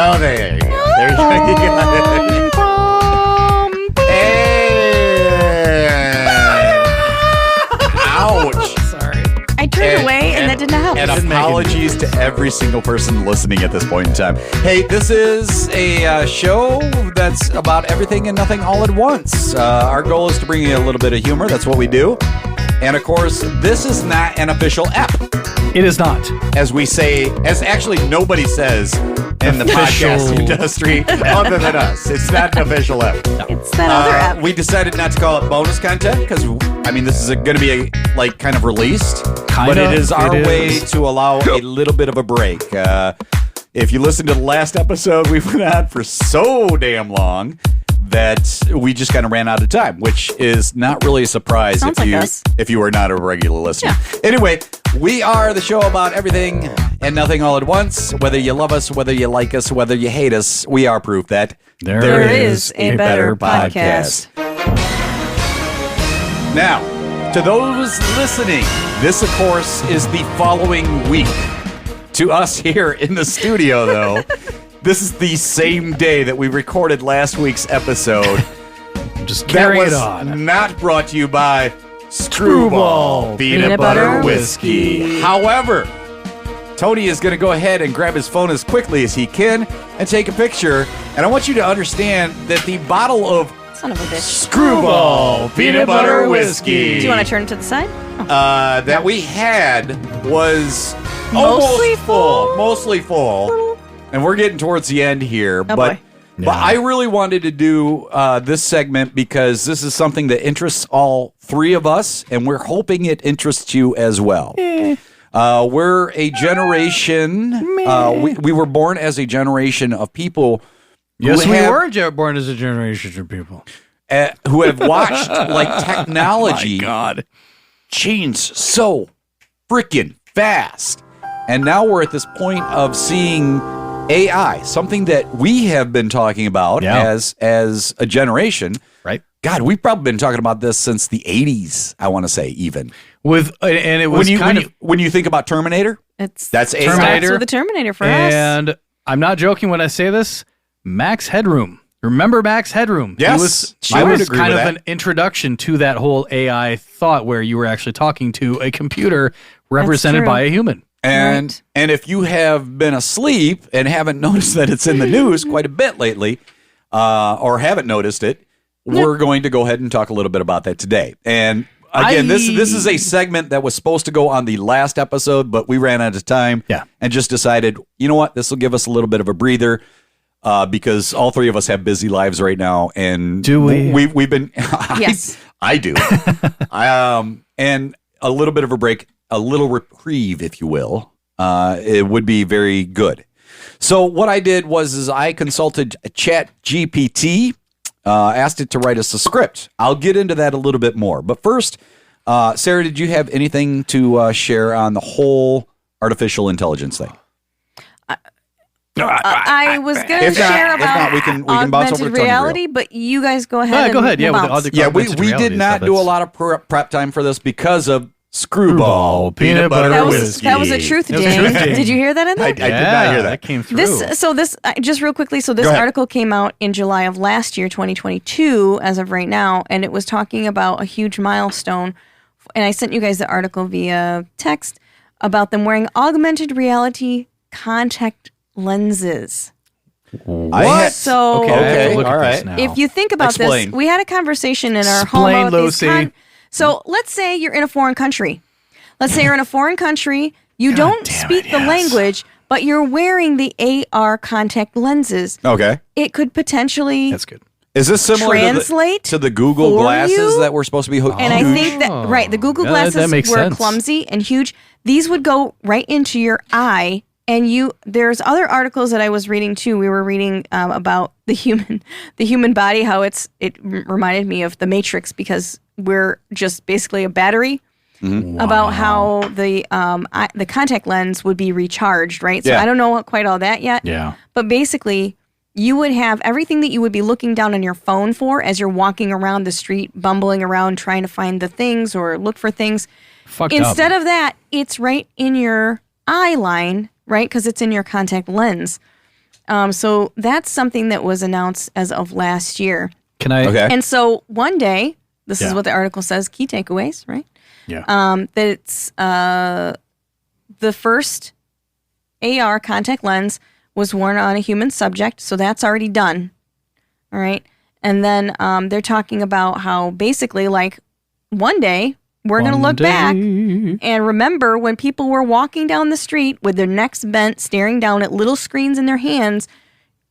Oh, there you go. There you go. You got it. Ouch. Sorry. I turned away, and that did not help. And apologies to every single person listening at this point in time. Hey, this is a show that's about everything and nothing all at once. Our goal is to bring you a little bit of humor. That's what we do. And, of course, this is not an official ep. It is not. As we say, as actually nobody says in the podcast industry other than us. It's not an official ep. It's that other ep. We decided not to call it bonus content because, I mean, this is going to be, kind of released. But it is our way to allow a little bit of a break. If you listen to the last episode, we went on for so damn long that we just kind of ran out of time, which is not really a surprise if you are not a regular listener. Yeah. Anyway, we are the show about everything and nothing all at once. Whether you love us, whether you like us, whether you hate us, we are proof that there is a better podcast. Now, to those listening, this, of course, is the following week. To us here in the studio, though, this is the same day that we recorded last week's episode. Just carrying it on. That was not brought to you by Screwball Peanut Butter Whiskey. However, Tony is going to go ahead and grab his phone as quickly as he can and take a picture. And I want you to understand that the bottle of Son of a bitch. Screwball Peanut Butter Whiskey. Do you want to turn it to the side? That we had was Mostly mostly full. And we're getting towards the end here. Oh, but boy. But I really wanted to do this segment because this is something that interests all three of us, and we're hoping it interests you as well. We're a generation. We were born as a generation of people. Yes, we were born as a generation of people who have watched technology change so freaking fast, and now we're at this point of seeing AI, something that we have been talking about as a generation. Right. God, we've probably been talking about this since the 80s, I want to say, even. And it was when you think about Terminator, that's AI. Terminator. The Terminator for us. And I'm not joking when I say this, Max Headroom. Remember Max Headroom? Yes. I would agree kind of an introduction to that whole AI thought where you were actually talking to a computer represented by a human. And if you have been asleep and haven't noticed that it's in the news quite a bit lately, or haven't noticed it, we're going to go ahead and talk a little bit about that today. And again, this is a segment that was supposed to go on the last episode, but we ran out of time and just decided, you know what, this will give us a little bit of a breather because all three of us have busy lives right now. And do we? We've been, yes, I do. And a little bit of a break. A little reprieve, if you will, it would be very good. So what I did was I consulted ChatGPT, asked it to write us a script. I'll get into that a little bit more. But first, Sarah, did you have anything to share on the whole artificial intelligence thing? I was going to share about we can bounce over to Tony reality, but you guys go ahead. Go ahead. We did not do a lot of prep time for this because of Screwball Peanut Butter Whiskey. That was a truth ding. Did you hear that in there? I did not hear that. That came through. This just real quickly. So this article came out in July of last year, 2022, as of right now, and it was talking about a huge milestone. And I sent you guys the article via text about them wearing augmented reality contact lenses. What? Okay. All right. If you think about this, we had a conversation in our home about these So let's say you're in a foreign country. You don't speak the language, but you're wearing the AR contact lenses. Okay. It could potentially That's good. Is this similar to the Google glasses that were supposed to be hooked? And I think that, the Google glasses were clumsy and huge. These would go right into your eye. And there's other articles that I was reading too. We were reading about the human body, how it reminded me of the Matrix because we're just basically a battery. Mm-hmm. Wow. About how the contact lens would be recharged, right? So I don't know quite all that yet. Yeah. But basically, you would have everything that you would be looking down on your phone for as you're walking around the street, bumbling around trying to find the things or look for things. Instead of that, it's right in your eye line. Right, because it's in your contact lens. So that's something that was announced as of last year. Can I? Okay. And so one day, this is what the article says, key takeaways, right? Yeah. That it's the first AR contact lens was worn on a human subject, so that's already done. All right. And then they're talking about how basically, like, one day we're going to look back and remember when people were walking down the street with their necks bent, staring down at little screens in their hands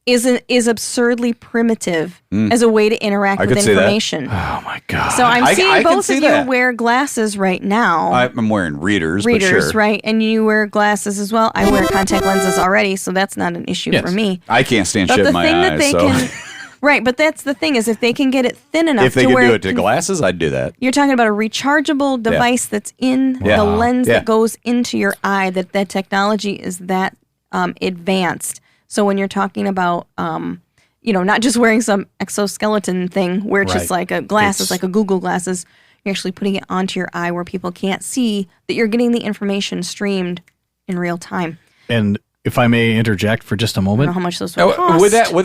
is absurdly primitive as a way to interact with information. Oh, my God. So I'm seeing I both see of you that. wear glasses right now. I'm wearing readers, but sure. Right? And you wear glasses as well. I wear contact lenses already, so that's not an issue for me. I can't stand But shit the in my thing eyes, that they so can, right? But that's the thing is if they can get it thin enough if they to could where do it to glasses, I'd do that. you're talking about a rechargeable device that's in the lens that goes into your eye. That technology is that advanced. So when you're talking about not just wearing some exoskeleton thing where it's just like a glasses, like a Google glasses, you're actually putting it onto your eye where people can't see that you're getting the information streamed in real time. And if I may interject for just a I don't moment, know how much those would cost. Would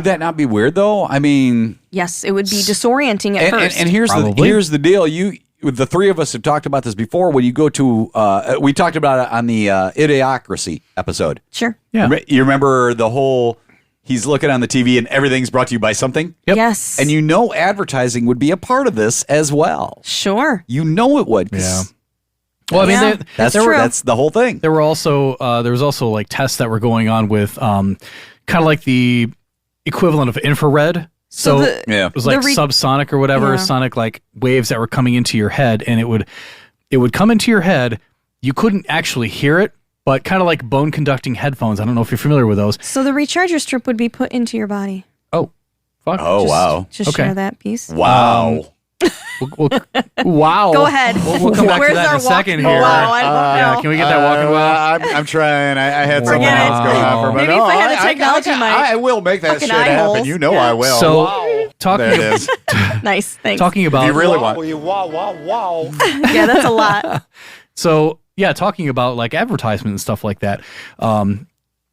that not be weird though? I mean, yes, it would be disorienting at first. And here's the deal. The three of us have talked about this before. When you go to, we talked about it on the Idiocracy episode. Sure. Yeah. You remember the whole? He's looking on the TV and everything's brought to you by something. Yep. Yes. And advertising would be a part of this as well. Sure. You know it would. Yeah. Well, I mean, that's true. That's the whole thing. there was also like tests that were going on with kind of like the equivalent of infrared. So it was like subsonic or whatever, sonic like waves that were coming into your head, and it would come into your head. You couldn't actually hear it, but kind of like bone conducting headphones. I don't know if you're familiar with those. So the recharger strip would be put into your body. Oh, fuck. Oh, wow. Just share that piece. Wow. Wow. Go ahead. We'll come back to that in a second here. Wow, I don't know. Yeah, can we get that walking wow? I'm trying. I had something Forget it. else going on for Maybe if I had the technology, I will make that shit eye happen. holes. You know I will. So talking there it is. Nice. Thanks. talking about You really want? Yeah, that's a lot. So yeah, talking about like advertisement and stuff like that.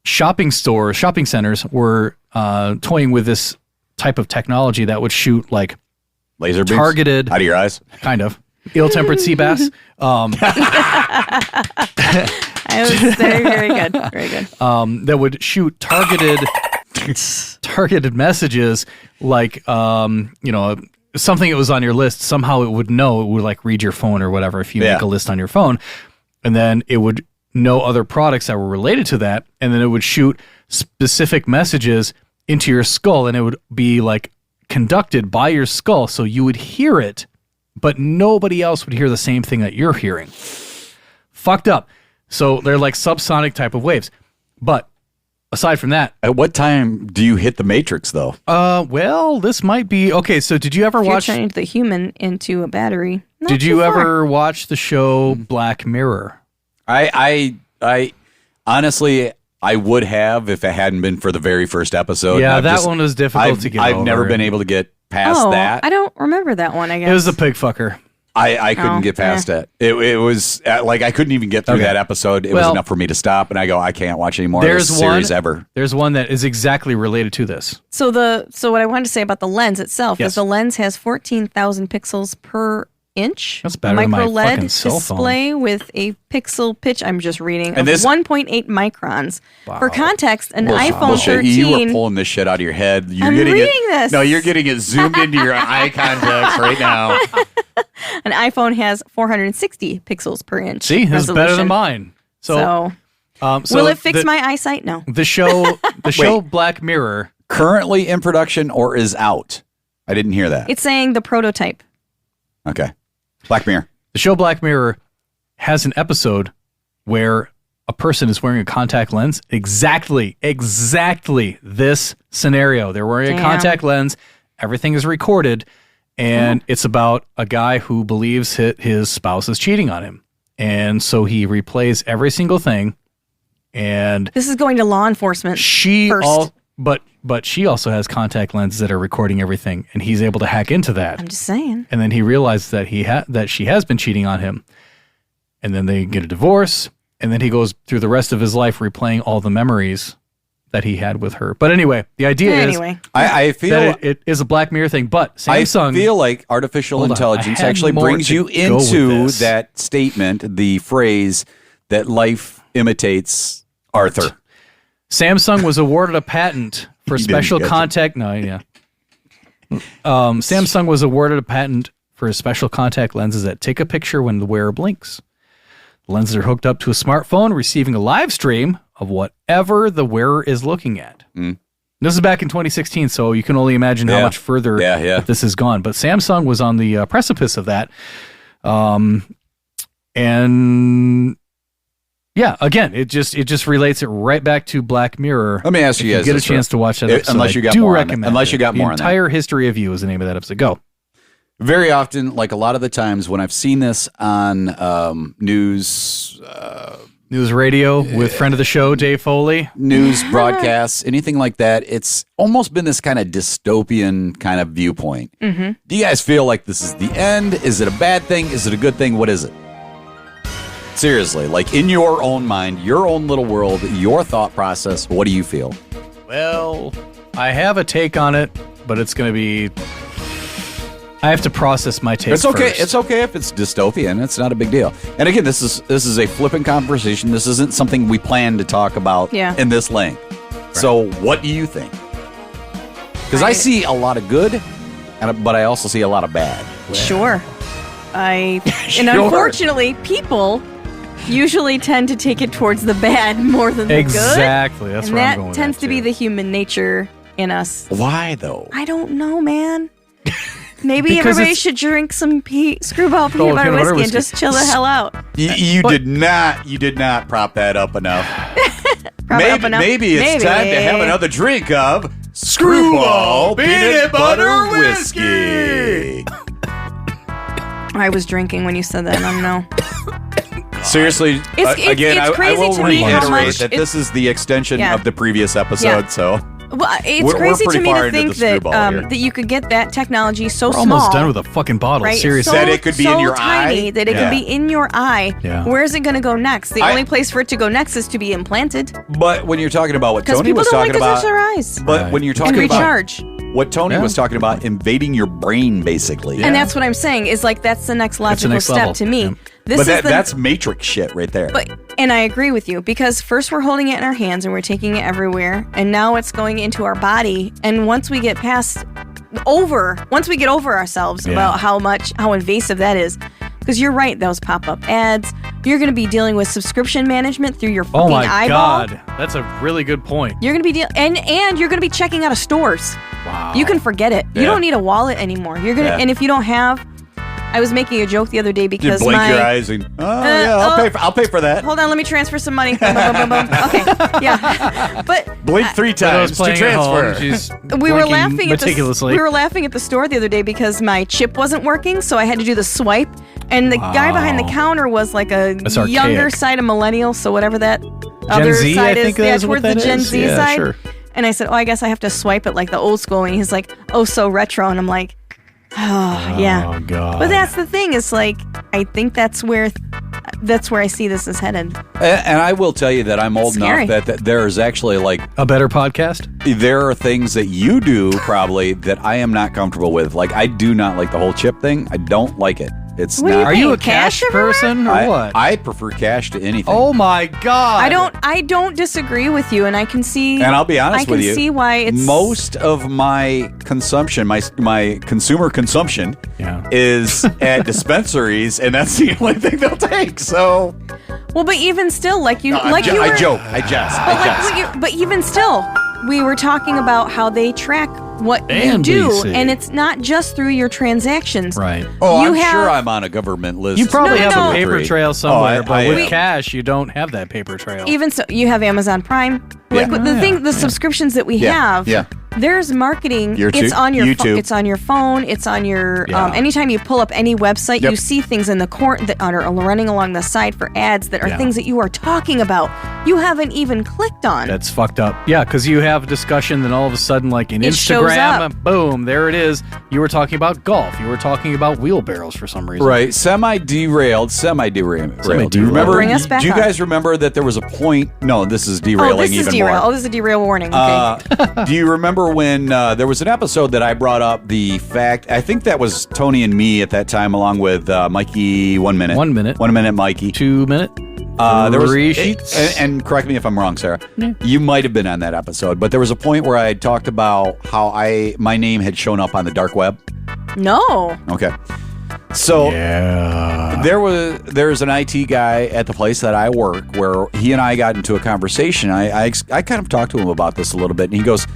Shopping centers were toying with this type of technology that would shoot like Laser beams targeted out of your eyes. kind of ill-tempered sea bass. It was very, very good. Very good. That would shoot targeted messages like something that was on your list. Somehow it would know, it would like read your phone or whatever if you make a list on your phone, and then it would know other products that were related to that, and then it would shoot specific messages into your skull, and it would be like conducted by your skull, so you would hear it, but nobody else would hear the same thing that you're hearing. Fucked up. So they're like subsonic type of waves. But aside from that, At what time do you hit the matrix, though? well, this might be okay. So did you ever You're watch? turning the human into a battery. Not Did too you far. ever watch the show Black Mirror? I honestly, I would have if it hadn't been for the very first episode. Yeah, I've that one was difficult to get I've over. never been able to get past that. I don't remember that one, I guess. It was the pig fucker. I couldn't get past it. It was like I couldn't even get through that episode. It was enough for me to stop, and I go, I can't watch any more of this series ever. There's one that is exactly related to this. So what I wanted to say about the lens itself Yes. is the lens has 14,000 pixels per inch. That's better than my micro LED fucking cell phone. display with a pixel pitch. I'm just reading And of this- 1.8 microns. For context, an iPhone Bullshit. 13. You were pulling this shit out of your head. You're I'm getting reading it. this. No, you're getting it zoomed into your eye contacts right now. An iPhone has 460 pixels per inch. See, this is better resolution. than mine. So will it fix my eyesight? No. the show Black Mirror? Currently in production or is out? I didn't hear that. It's saying the prototype. Okay. Black Mirror. The show Black Mirror has an episode where a person is wearing a contact lens. Exactly this scenario. They're wearing a contact lens. Everything is recorded, and it's about a guy who believes his spouse is cheating on him. And so he replays every single thing. And This is going to law enforcement. she first. but she also has contact lenses that are recording everything, and he's able to hack into that. I'm just saying. And then he realizes that that she has been cheating on him. And then they get a divorce, and then he goes through the rest of his life replaying all the memories that he had with her. But anyway, the idea is I feel that it is a Black Mirror thing. But Samsung, I feel like artificial intelligence actually brings you into that statement, the phrase that life imitates Arthur. Samsung was awarded a patent for special contact. Samsung was awarded a patent for special contact lenses that take a picture when the wearer blinks. The lenses are hooked up to a smartphone, receiving a live stream of whatever the wearer is looking at. This is back in 2016, so you can only imagine how much further this has gone. But Samsung was on the precipice of that. And yeah, again, it just relates it right back to Black Mirror. Let me ask you guys, get a chance to watch that episode. Unless you got more on that. Unless you got more on that. The Entire History of You is the name of that episode. Go. Very often, like a lot of the times when I've seen this on news radio with friend of the show, Dave Foley. News broadcasts, anything like that, it's almost been this kind of dystopian kind of viewpoint. Do you guys feel like this is the end? Is it a bad thing? Is it a good thing? What is it? Seriously, like in your own mind, your own little world, your thought process, what do you feel? Well, I have a take on it, but it's going to be... I have to process my take. It's okay. First. It's okay if it's dystopian. It's not a big deal. And again, this is a flippant conversation. This isn't something we plan to talk about in this length. Right. So, what do you think? Because I see a lot of good, but I also see a lot of bad. Sure. And unfortunately, people usually tend to take it towards the bad more than the good. Exactly. That's where I'm going. That tends to be the human nature in us. Why though? I don't know, man. Maybe everybody should drink some screwball peanut butter whiskey and just chill the hell out. You did not prop that up enough. Maybe it's time to have another drink of Screwball Peanut Butter Whiskey. I was drinking when you said that. I don't know. Seriously, again, I will reiterate that this is the extension of the previous episode, so... Well, it's crazy to me to think that you could get that technology so small. Almost done with a fucking bottle. Right? Seriously, that it could be in your tiny eye. That it could be in your eye. Yeah. Where is it going to go next? The only place for it to go next is to be implanted. But when you're talking about what Tony was talking about, their eyes. But when you're talking about recharge. What Tony was talking about, invading your brain, basically. And that's what I'm saying, is like that's the next logical step to me. Yeah. That's Matrix shit right there. And I agree with you, because first we're holding it in our hands and we're taking it everywhere, and now it's going into our body. And once we get over ourselves about how invasive that is, because you're right, those pop-up ads, you're going to be dealing with subscription management through your fucking eyeball. Oh my God, that's a really good point. You're going to be and you're going to be checking out of stores. Wow. You can forget it. You don't need a wallet anymore. You're gonna, and if you don't have, I was making a joke the other day because you blink your eyes and I'll pay for that. Hold on, let me transfer some money. Boom, boom, boom, boom. Okay, yeah, but blink 3 times to transfer. We were laughing at the store the other day because my chip wasn't working, so I had to do the swipe. And the guy behind the counter was like a younger side of millennial, so whatever that other side is, towards the Gen Z side. Sure. And I said, I guess I have to swipe it like the old school. And he's like, so retro. And I'm like, yeah. God. But that's the thing. It's like, I think that's where I see this is headed. And I will tell you that I'm old enough that there is actually like a better podcast. There are things that you do probably that I am not comfortable with. Like, I do not like the whole chip thing. I don't like it. It's not. Are you a cash person or what? I prefer cash to anything. Oh my God! I don't disagree with you, and I can see. And I'll be honest with you. I can see why it's most of my consumption, my consumer consumption, is at dispensaries, and that's the only thing they'll take. So. Well, but even still, I joke. I jest. But even still, we were talking about how they track what you do, and it's not just through your transactions. Right. Oh, I'm sure I'm on a government list. You probably have a paper trail somewhere, but with cash, you don't have that paper trail. Even so, you have Amazon Prime. Like the subscriptions that we have. Yeah. there's marketing. It's on your YouTube. It's on your phone. It's on your. Anytime you pull up any website, you see things in the corner that are running along the side for ads that are things that you are talking about. You haven't even clicked on. That's fucked up. Yeah, because you have a discussion, then all of a sudden, like in Instagram, boom, there it is. You were talking about golf. You were talking about wheelbarrows for some reason. Right. Semi-derailed. Do you remember? Bring us back do you up. guys remember that there was a point? No, this is derailing even more. Oh, this is a derail warning. Okay. Do you remember when there was an episode that I brought up the fact, I think that was Tony and me at that time, along with Mikey, 1 minute. 1 minute. 1 minute, Mikey. 2 minute. There was 3 sheets. And correct me if I'm wrong, Sarah. You might have been on that episode, but there was a point where I talked about how my name had shown up on the dark web. No. Okay. So there's an IT guy at the place that I work where he and I got into a conversation. I kind of talked to him about this a little bit, and he goes,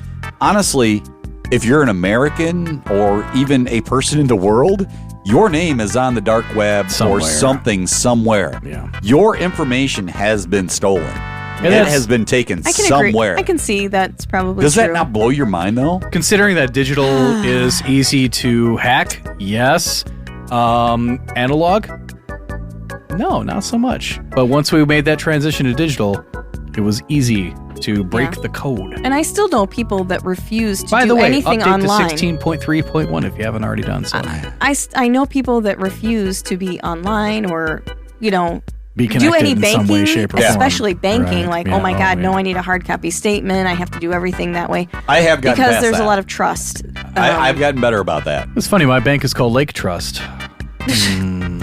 honestly, if you're an American or even a person in the world, your name is on the dark web or something somewhere. Yeah. Your information has been stolen. It has been taken somewhere. Agree. I can see that's probably Does true. that not blow your mind, though? Considering that digital is easy to hack, yes. Analog? No, not so much. But once we made that transition to digital, it was easy to break the code. And I still know people that refuse to By do the way, anything update online. to 16.3.1 if you haven't already done so. I know people that refuse to be online or, be do any in banking, some way, shape, or form. especially banking. Right. Like, oh my God, no, I need a hard copy statement. I have to do everything that way. I have gotten because past there's that. a lot of trust. I've gotten better about that. It's funny, my bank is called Lake Trust.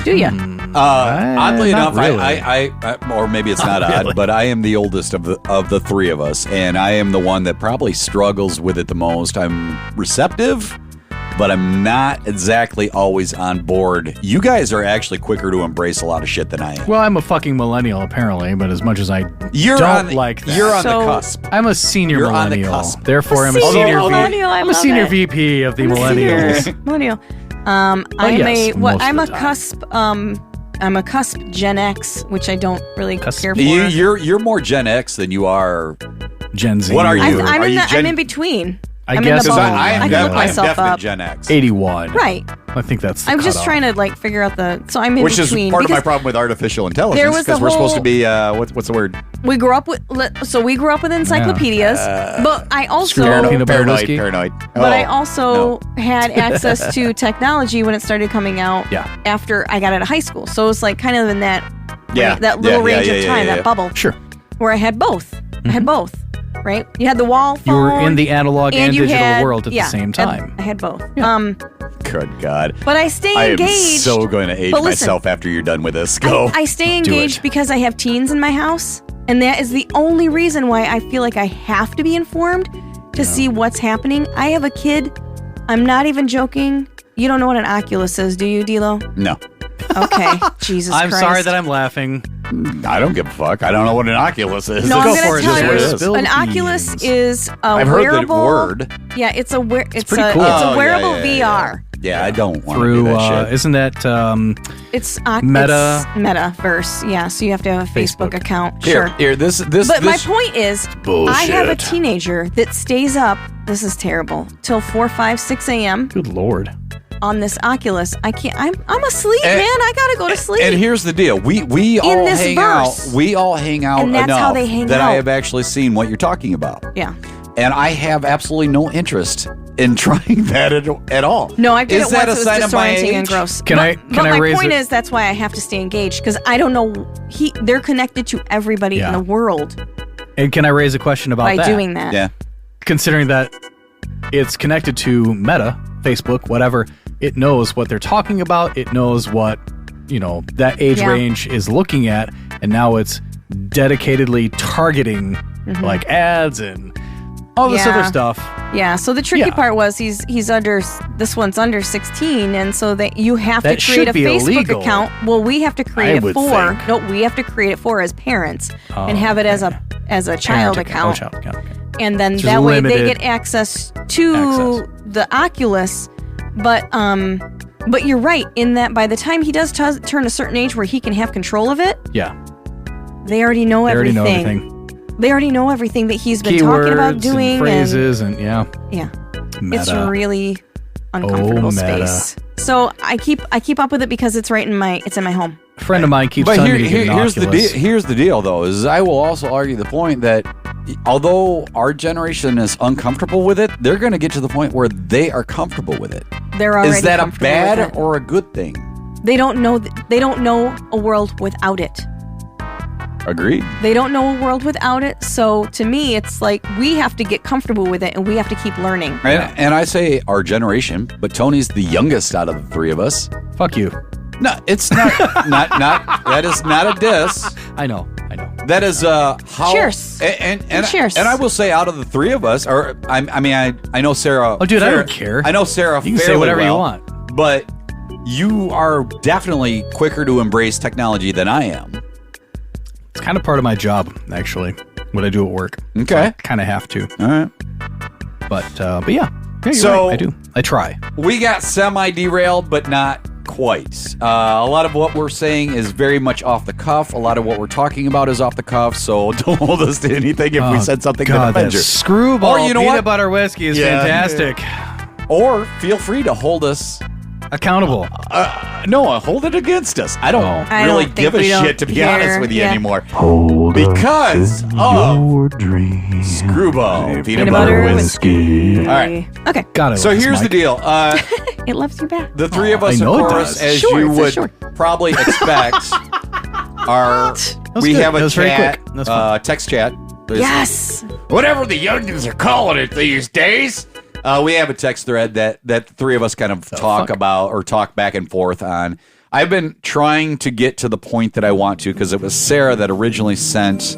Do you? Oddly enough, really. I or maybe it's not odd, but I am the oldest of the three of us, and I am the one that probably struggles with it the most. I'm receptive, but I'm not exactly always on board. You guys are actually quicker to embrace a lot of shit than I am. Well, I'm a fucking millennial, apparently, but as much as I You're don't on, like that. You're on the cusp. I'm a senior You're on the millennial. cusp. Therefore, I'm a Senior senior millennial, I I'm a love senior it. VP of the I'm a millennials. senior millennial. I'm a cusp Gen X, which I don't really care for. You're more Gen X than you are Gen Z. What are you? I'm in between. I I'm guess in the bubble. I am can look myself definite up. Gen X. 81. Right. I think that's the I'm just cutoff. trying to figure out so I'm in Which between. is part of my problem with artificial intelligence There was because the we're supposed to whole- be what's the word? We grew up with encyclopedias, but I also Peanut butter whiskey? Paranoid. But I also had access to technology when it started coming out after I got out of high school. So it was like kind of in that little range of time, that bubble. Sure. Where I had both. I had both, right? You had the wall phone. You were in the analog and you digital had- world at the same time. I had both. Yeah. Good God. But I stay I am engaged. so going to age But listen, myself after you're done with this. Go. I stay Do engaged it. because I have teens in my house, and that is the only reason why I feel like I have to be informed to see what's happening. I have a kid. I'm not even joking. You don't know what an Oculus is, do you, D'Lo? No. Okay. Jesus I'm Christ. sorry that I'm laughing. I don't give a fuck. I don't know what an Oculus is. No, Go I'm for going it. to tell Just you. what it is. Spill An the Oculus beans. is a I've heard wearable. that word. Yeah, it's a pretty cool. It's Oh, a wearable yeah. VR. Yeah, I don't want to Through, do that shit. isn't that It's Meta- it's Metaverse. Yeah, so you have to have a Facebook account. Here, Sure. here, this. But my point is, I have a Bullshit. teenager that stays up. This is terrible. Till 4, 5, 6 a.m. good lord. on this Oculus. I can't. I'm asleep, And- man. I gotta go to sleep. And here's the deal: we all this hang verse. out. We all hang out And that's enough how they hang that I out. have actually seen what you're talking about, yeah. and I have absolutely no interest in trying that at all. No, I did Is it that once. a It sign was of my disorienting and age? gross. Can I my raise point it? is that's why I have to stay engaged because I don't know. They're connected to everybody in the world And can I raise a question about by that? doing that. Yeah. Considering that it's connected to Meta, Facebook, whatever, it knows what they're talking about. It knows what, that age Yeah. range is looking at. And now it's dedicatedly targeting like ads and all this Yeah. other stuff. Yeah. So the tricky Yeah. part was he's under. This one's under 16, and so that you have That to create a should be Facebook illegal. account. Well, we have to create I it would for. think. No, we have to create it for as parents and have it as a child Parent account. Oh, child account. Okay. And then Which is that way they limited get access to the Oculus. But you're right in that by the time he does turn a certain age where he can have control of it, Yeah. they already know They already everything. know everything. They already know everything that he's been Keywords talking about doing. and phrases and yeah. Meta. It's really uncomfortable space. So I keep up with it because it's in my home. A friend of mine keeps telling me to get an Oculus. Here's the deal, though, is I will also argue the point that although our generation is uncomfortable with it, they're going to get to the point where they are comfortable with it. They're already Is that a comfortable bad with it. or a good thing? They don't know a world without it. Agreed. They don't know a world without it. So to me, it's like we have to get comfortable with it and we have to keep learning. And I say our generation, but Tony's the youngest out of the three of us. Fuck you. No, it's not. not. That is not a diss. I know. That is how. Cheers. And cheers. And I will say, out of the three of us, or I know Sarah. Oh, dude, I don't care. I know Sarah. You can say whatever you want, but you are definitely quicker to embrace technology than I am. It's kind of part of my job, actually, what I do at work. Okay. So I kind of have to. All right. But yeah. You're So right. I do. I try. We got semi-derailed, but not quite. A lot of what we're saying is very much off the cuff. A lot of what we're talking about is off the cuff, so don't hold us to anything if we said something that offends you. Screwball Or you know peanut what? butter whiskey is fantastic. Or feel free to hold us accountable. No, hold it against us. I don't really give a shit, to be honest with you anymore. Because of your dreams. Screwball peanut butter whiskey. All right. Okay. Got it. So here's the deal. It loves you back. The three of us, I know of it course, does. as Sure, you it's a would sure. probably expect, we good. have That a was very chat, quick. That's fine. text chat. Yes. Whatever the youngins are calling it these days. We have a text thread that the three of us kind of talk about or talk back and forth on. I've been trying to get to the point that I want to because it was Sarah that originally sent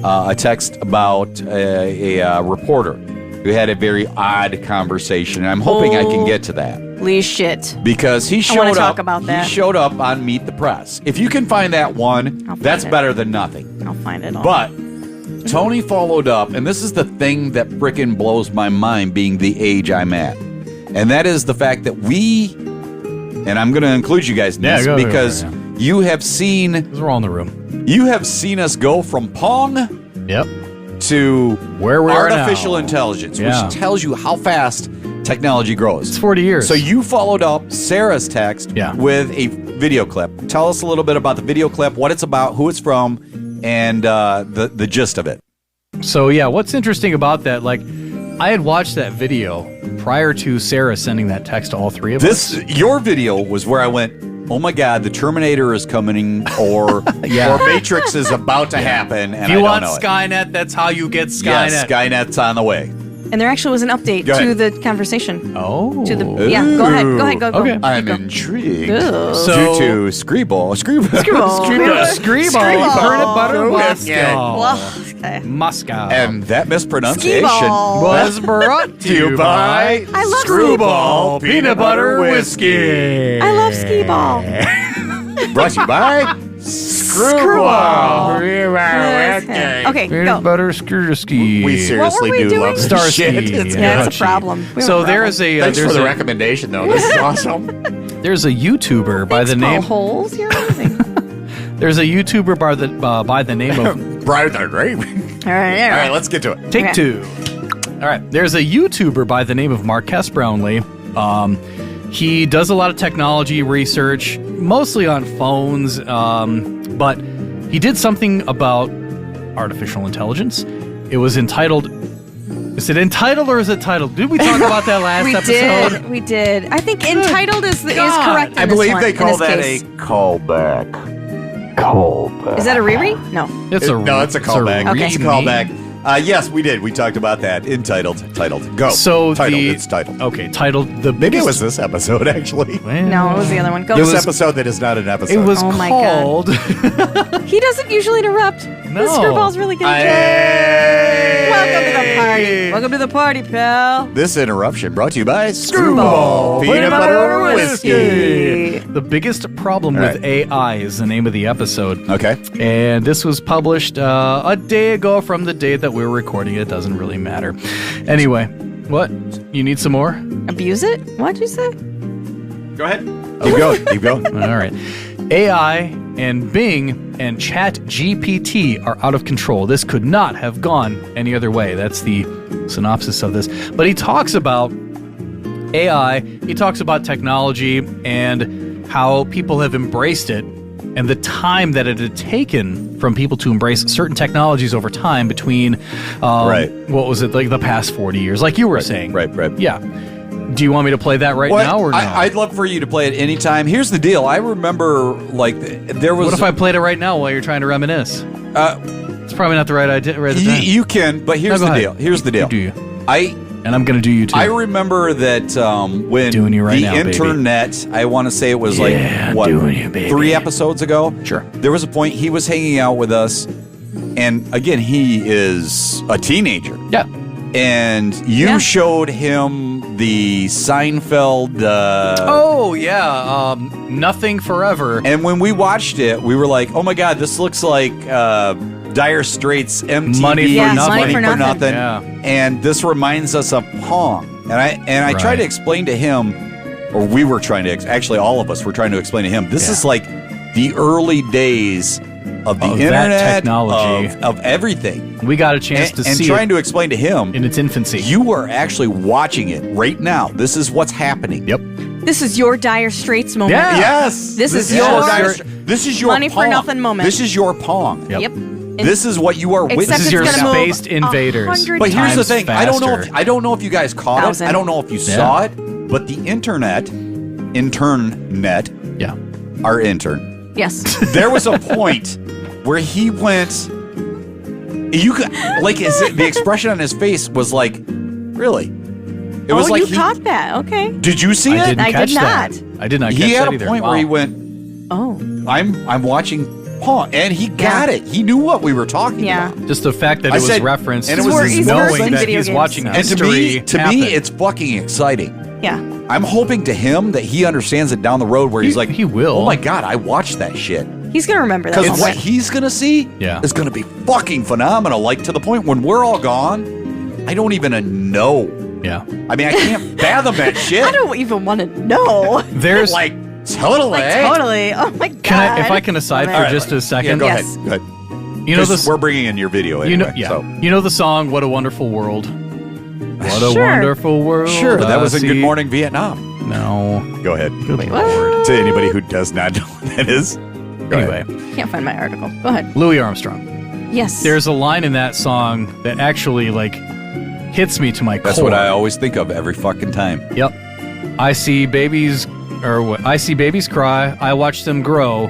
a text about a reporter who had a very odd conversation. And I'm hoping I can get to that. Holy shit. Because he I wanna showed talk up. about that. He showed up on Meet the Press. If you can find that one, that's better than nothing. I'll find it all. But Tony followed up, and this is the thing that frickin' blows my mind being the age I'm at. And that is the fact that we, and I'm going to include you guys in this because you have seen. Because we're all in the room. You have seen us go from Pong to where we are artificial now. intelligence, which tells you how fast technology grows. It's 40 years. So you followed up Sarah's text with a video clip. Tell us a little bit about the video clip, what it's about, who it's from, and the gist of it. So yeah, what's interesting about that, like, I had watched that video prior to Sarah sending that text to all three of us. Your video was where I went, oh my God, the Terminator is coming, or Matrix is about to happen, and if you I want don't know Skynet, that's how you get Skynet. Yes, Skynet's on the way. And there actually was an update to the conversation. Oh. To the Go ahead. Go. Okay. I'm intrigued. So, due to Screeball. Peanut butter whiskey. okay. Moscow. And that mispronunciation was brought to you by I love Screwball Peanut Butter Whiskey. I love skee ball. Brought to you by Screwball. Okay, Peanut go. butter ski. We seriously What were we do doing? love Star shit. ski. Yeah, it's a problem. We have So a there problem. is a Thanks there's for the a, recommendation, though. This is awesome. there's a YouTuber by the name. holes. You're amazing. There's a YouTuber by the name of Brian, right? All right. Let's get to it. Take Two. All right, there's a YouTuber by the name of Marques Brownlee. He does a lot of technology research, mostly on phones, but he did something about artificial intelligence. It was entitled. Is it entitled or is it titled? Did we talk about that last episode? We did. I think entitled is correct. I believe they call that a Callback. Is that a riri? No. It's a callback. Okay. It's a callback. Yes, we did. We talked about that. Entitled. Go. So it's titled. Okay, titled the Maybe biggest. it was this episode, actually. No, it was the other one. Go. This episode that is not an episode. It was Oh my called. He doesn't usually interrupt. No. The Screwball's really good. Welcome to the party. Welcome to the party, pal. This interruption brought to you by Screwball Peanut Butter Whiskey. The biggest problem with AI is the name of the episode. Okay. And this was published a day ago from the date that we were recording. It doesn't really matter. Anyway, what? You need some more? Abuse it? What'd you say? Go ahead. Keep going. All right. AI and Bing and Chat GPT are out of control. This could not have gone any other way. That's the synopsis of this. But he talks about AI, he talks about technology and how people have embraced it and the time that it had taken from people to embrace certain technologies over time between, what was it, like the past 40 years, like you were saying. Right. Yeah. Do you want me to play that now or no? I'd love for you to play it anytime. Here's the deal. I remember, like, there was... What if I played it right now while you're trying to reminisce? It's probably not the right idea. You can, but here's the deal. Here's the deal. Do you? And I'm going to do you too. I remember that when doing you right the now, internet, baby. I want to say it was like, what, doing you, baby. 3 episodes ago? Sure. There was a point he was hanging out with us, and again, he is a teenager. Yeah. And you showed him the Seinfeld... Nothing Forever. And when we watched it, we were like, oh my God, this looks like Dire Straits MTV. Money for Nothing. Yeah. And this reminds us of Pong. And I tried to explain to him, or we were trying to, actually all of us were trying to explain to him, this is like the early days of the internet, technology, of everything. We got a chance to see and trying to explain to him in its infancy. You are actually watching it right now. This is what's happening. Yep. This is your Dire Straits moment. Yeah. Yes. This is your Money Pong. for Nothing moment. This is your Pong. Yep. This is what you are witnessing. This is your spaced invaders. But here's the thing. I don't know if you guys caught it. 1,000. I don't know if you saw it. But the internet, our intern. Yes. There was a point where he went. You could the expression on his face was like, really? It was like you caught that. Okay. Did you see it? I did not. I did not catch that either. He had a point where he went, oh, I'm watching Pong, and he got it. He knew what we were talking about. Just the fact that it was referenced, and it was knowing that he's watching history. And to me, it's fucking exciting. Yeah. I'm hoping to him that he understands it down the road where he's like, he will. Oh my God, I watched that shit. He's going to remember that. Because what he's going to see is going to be fucking phenomenal. Like, to the point when we're all gone, I don't even know. Yeah. I mean, I can't fathom that shit. I don't even want to know. There's like, totally. Oh my God. If I can aside for just a second? Go ahead. Go ahead. You know this, we're bringing in your video anyway. You know the song, What a Wonderful World? What a wonderful world. Sure, that was in Good Morning Vietnam. No. Go ahead. Good Lord. To anybody who does not know what that is. Anyway. Can't find my article. Go ahead. Louis Armstrong. Yes. There's a line in that song that actually, hits me to my core. That's what I always think of every fucking time. Yep. I see babies cry. I watch them grow.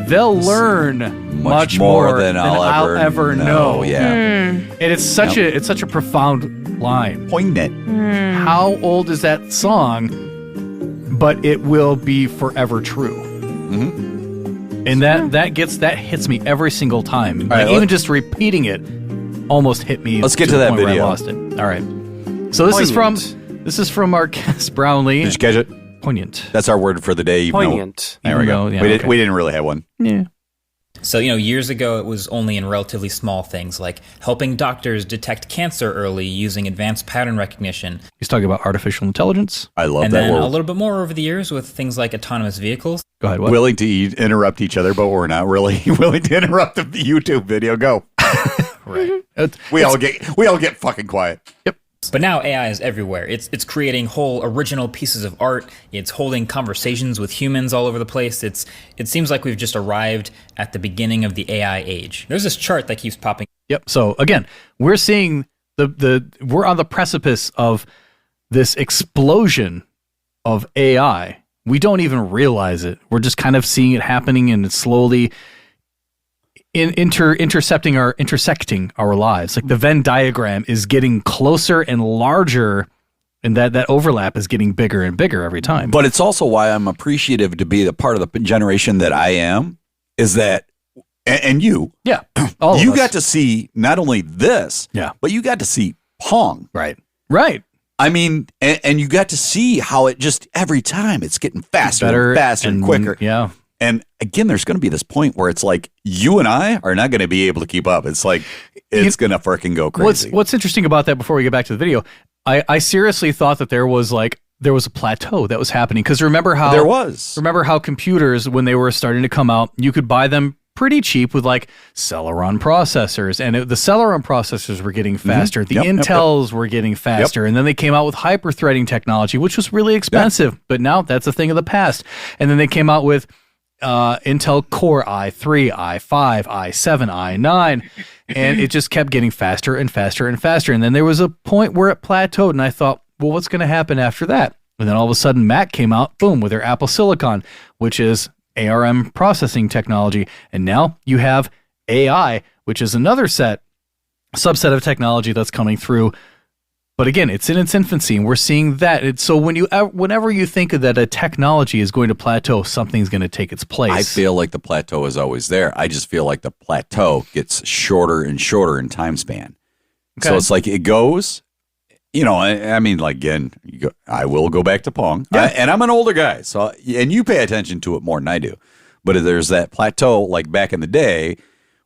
They'll learn much more than I'll ever know. Yeah. And it's such a profound line. Poignant. How old is that song? But it will be forever true. Mm-hmm. And that hits me every single time. Even just repeating it almost hit me. Let's get to that video. I lost it. All right. So this is from our guest Brownlee. Did you catch it? Poignant. That's our word for the day. Poignant. There we go. Yeah, we didn't really have one. Yeah. So, years ago, it was only in relatively small things like helping doctors detect cancer early using advanced pattern recognition. He's talking about artificial intelligence. I love and that then word. A little bit more over the years with things like autonomous vehicles. Go ahead. What? Willing to interrupt each other, but we're not really willing to interrupt the YouTube video. Go. Right. We all get fucking quiet. Yep. But now AI is everywhere. It's creating whole original pieces of art. It's holding conversations with humans all over the place. It seems like we've just arrived at the beginning of the AI age. There's this chart that keeps popping. Yep. So again, we're seeing we're on the precipice of this explosion of AI. We don't even realize it. We're just kind of seeing it happening, and it's slowly intersecting our lives. Like the Venn diagram is getting closer and larger, and that overlap is getting bigger and bigger every time. But it's also why I'm appreciative to be the part of the generation that I am, is that, and you, all you of us got to see not only this, but you got to see Pong. Right. I mean, and you got to see how it just every time it's getting faster better and faster and quicker. Yeah. And again, there's going to be this point where it's like you and I are not going to be able to keep up. It's like it's going to freaking go crazy. What's interesting about that, before we get back to the video, I seriously thought that there was like there was a plateau that was happening. Because remember how computers, when they were starting to come out, you could buy them pretty cheap with like Celeron processors, and the Celeron processors were getting faster. The Intels were getting faster, and then they came out with hyper-threading technology, which was really expensive. But now that's a thing of the past. And then they came out with Intel Core i3, i5, i7, i9, and it just kept getting faster and faster and faster. And then there was a point where it plateaued, and I thought, well, what's going to happen after that? And then all of a sudden, Mac came out, boom, with their Apple Silicon, which is ARM processing technology. And now you have AI, which is another subset of technology that's coming through. But again, it's in its infancy, and we're seeing that. So whenever you think that a technology is going to plateau, something's going to take its place. I feel like the plateau is always there. I just feel like the plateau gets shorter and shorter in time span. Okay. So it's like it goes, I mean, like, again, I will go back to Pong. Yeah. And I'm an older guy, and you pay attention to it more than I do. But there's that plateau, like back in the day,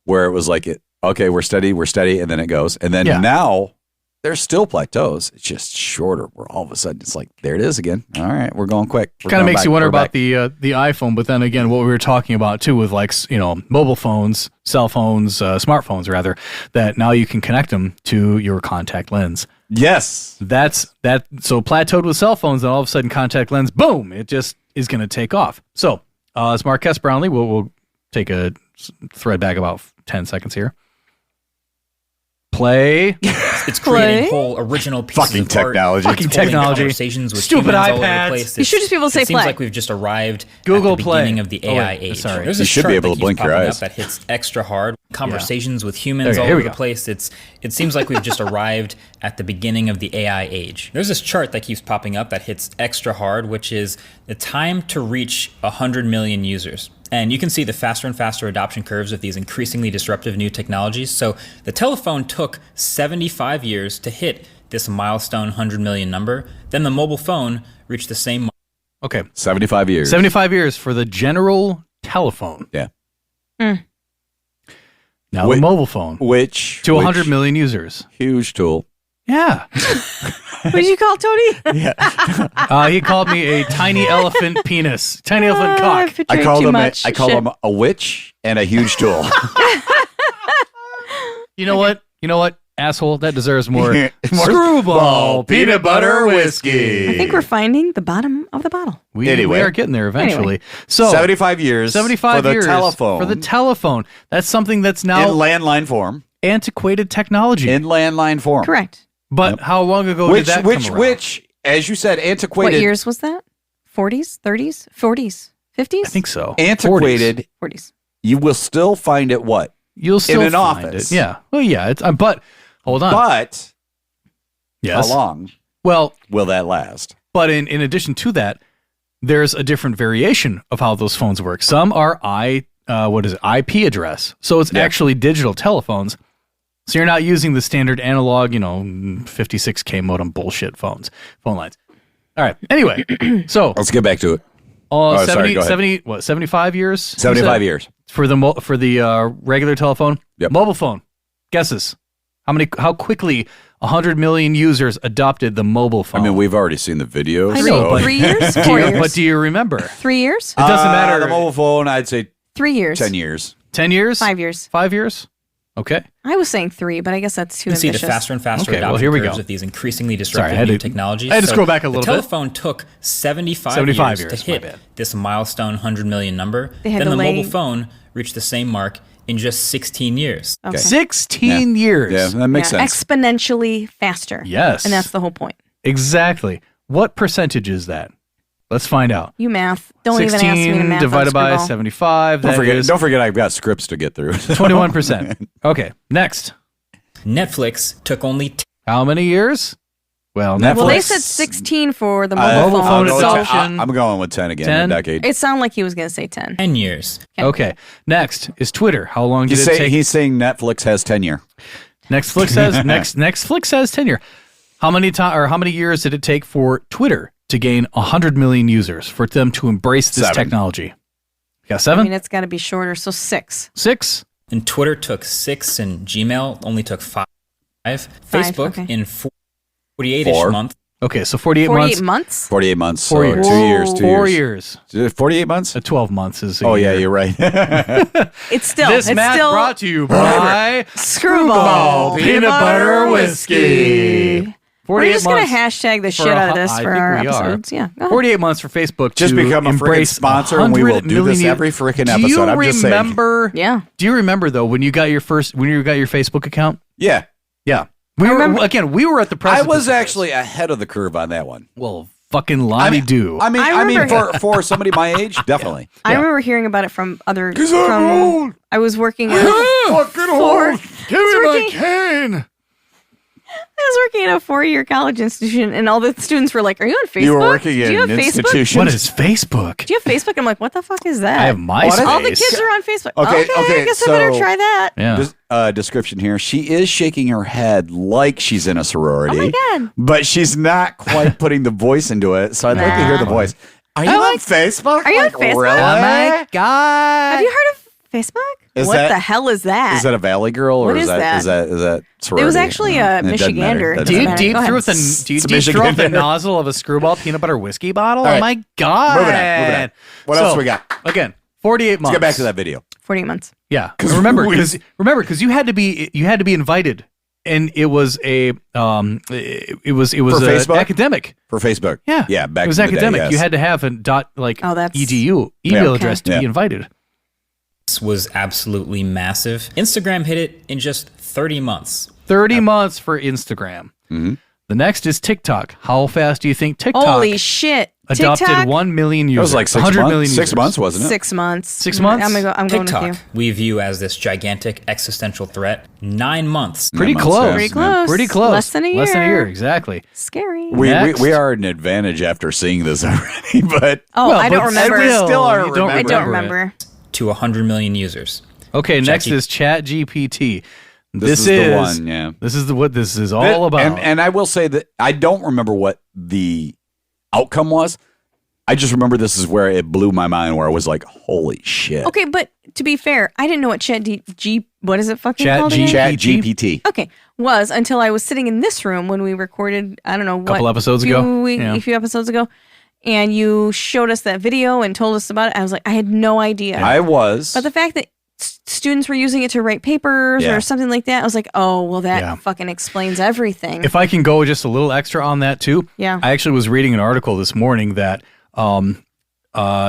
where it was like, okay, we're steady, and then it goes. And then now, there's still plateaus. It's just shorter. Where all of a sudden it's like, there it is again. All right, we're going quick. Kind of makes you wonder about the iPhone, but then again, what we were talking about too with like mobile phones, cell phones, smartphones rather, that now you can connect them to your contact lens. Yes, that's that. So plateaued with cell phones, and all of a sudden contact lens, boom! It just is going to take off. So as Marquess Brownlee, we'll take a thread back about 10 seconds here. Play. It's creating whole original pieces fucking of technology. art. Fucking technology. Conversations with stupid iPads. iPads. All over the place. You should just be able to say it seems play. like we've just arrived Google at the Play. beginning of the AI age. Sorry. There's You this should be chart able that to blink keeps your popping eyes. up that hits extra hard. Conversations with humans Okay, all here over we the go. place. It seems like we've just arrived at the beginning of the AI age. There's this chart that keeps popping up that hits extra hard, which is the time to reach 100 million users. And you can see the faster and faster adoption curves of these increasingly disruptive new technologies. So the telephone took 75 years to hit this milestone 100 million number. Then the mobile phone reached the same mark. Okay. 75 years. 75 years for the general telephone. Yeah. Now the mobile phone. To 100 million users. Huge tool. Yeah. What did you call Tony? He called me a tiny elephant penis. Tiny elephant cock. I called him a witch and a huge tool. You know what? Asshole, that deserves more screwball peanut butter whiskey. I think we're finding the bottom of the bottle. We are getting there eventually. So 75 years. 75 for years the telephone. For the telephone. That's something that's now in landline form. Antiquated technology. In landline form. Correct. But how long ago did that come around? Which, as you said, antiquated. What years was that? 40s, 30s, 40s, 50s? I think so. Antiquated. 40s. You will still find it what? You'll still in an find office. It. Yeah. Well, yeah. It's but hold on. But yes. How long? Well, will that last? But in addition to that, there's a different variation of how those phones work. Some are IP address, so it's actually digital telephones. So you're not using the standard analog, 56K modem bullshit phone lines. All right. Anyway, so let's get back to it. 75 years? 75 years. For the regular telephone? Yep. Mobile phone. Guesses. How quickly 100 million users adopted the mobile phone? I mean, we've already seen the videos. I know, 3 years? 4 years? But do you remember? 3 years? It doesn't matter. The mobile phone, I'd say 3 years. 10 years. 10 years? 5 years. 5 years? Okay. I was saying 3, but I guess that's too ambitious. You can see the faster and faster adoption curves of these increasingly disruptive new technologies. I had to scroll back a little bit. The telephone took 75 years to hit this milestone 100 million number. Then the mobile phone reached the same mark in just 16 years. Okay. 16 years. Yeah, that makes sense. Exponentially faster. Yes. And that's the whole point. Exactly. What percentage is that? Let's find out. You math. Don't even ask me to math. Divided by 75. Don't forget I've got scripts to get through. 21%. Okay, next. Netflix took only how many years? Well, they said 16 for the mobile phone. I'm going with 10 again. 10? Decade. It sounded like he was going to say 10. 10 years. Okay. Next is Twitter. How long did it take? He's saying Netflix has tenure. Netflix says tenure. How many years did it take for Twitter to gain 100 million users, for them to embrace this technology? You got 7? I mean, it's got to be shorter, so 6. 6? And Twitter took 6, and Gmail only took 5. Facebook in 48-ish months. Okay, so 48 months. 48 months. 4 years. 2 years. 4 years. 48 months? 12 months is. Oh, yeah, you're right. It's still. This it's math still brought to you by Screwball Peanut Butter Whiskey. We're 48 just going to months hashtag the for shit out of I this think for our we are. episodes. Yeah. Go ahead. 48 months for Facebook Just to become a freaking embrace sponsor, and we will 100 do this million- every freaking Do you episode. I'm just saying. remember? Yeah. Do you remember though when you got your Facebook account? Yeah. Yeah. We were at the I precipice. was of this. actually ahead of the curve on that one. Well, fucking lolly do. I mean, remember- for somebody my age, definitely. I remember hearing about it from other. Because I'm old. I was working at Fucking old. Give me my working- cane. I was working at a 4-year college institution, and all the students were like, "Are you on Facebook? You were working Do in you have an Facebook? institution. What is Facebook? Do you have Facebook?" I'm like, "What the fuck is that?" I have MySpace. All the kids are on Facebook. Okay, Okay, I guess I better so- try that. Yeah. Description here. She is shaking her head like she's in a sorority. Oh my God. But she's not quite putting the voice into it. So I'd like to hear the voice. Are you on Facebook? Are you on Facebook? Really? Oh my god. Have you heard of Facebook? Is What that- the hell is that? Is that a Valley Girl or What is is that sorority? It was actually a It doesn't matter. Michigander. That Do you doesn't deep Go ahead. through It's the Michigan. nozzle of a Screwball peanut butter whiskey bottle? All right. Oh my god. Moving on. What else we got? Again, 48 months. Let's get back to that video. 48 months. Yeah. Remember because you had to be invited, and it was a it was Facebook? academic. For Facebook. Yeah. Yeah, back it was in the day, academic. yes. You had to have a .edu email address to Yeah. be invited. Was absolutely massive. Instagram hit it in just 30 months. 30 months for Instagram. Mm-hmm. The next is TikTok. How fast do you think TikTok Holy shit. adopted TikTok? 1 million users? That was like 6 100 months. million 6 users. months, wasn't it? 6 months. 6 months? I'm going with TikTok, you. we view as this gigantic existential threat. 9 months. Pretty 9 months, close. yeah. Pretty close. Pretty close. Less than a year. Less than a year, exactly. Scary. We are at an advantage after seeing this already, but Oh, I don't but remember. we still are you don't I don't remember it. remember. To 100 million users. Okay, next is ChatGPT. this is the one, yeah. This is what this is all about. And I will say that I don't remember what the outcome was. I just remember this is where it blew my mind, where I was like, "Holy shit!" Okay, but to be fair, I didn't know what what is it fucking Chat called G- again? Chat GPT. Okay, was until I was sitting in this room when we recorded, I don't know what. Couple episodes ago? Yeah. A few episodes ago. And you showed us that video and told us about it. I was like, I had no idea. I was. But the fact that students were using it to write papers Yeah. or something like that, I was like, oh, well, that Yeah. fucking explains everything. if I can go just a little extra on that too, Yeah. I actually was reading an article this morning that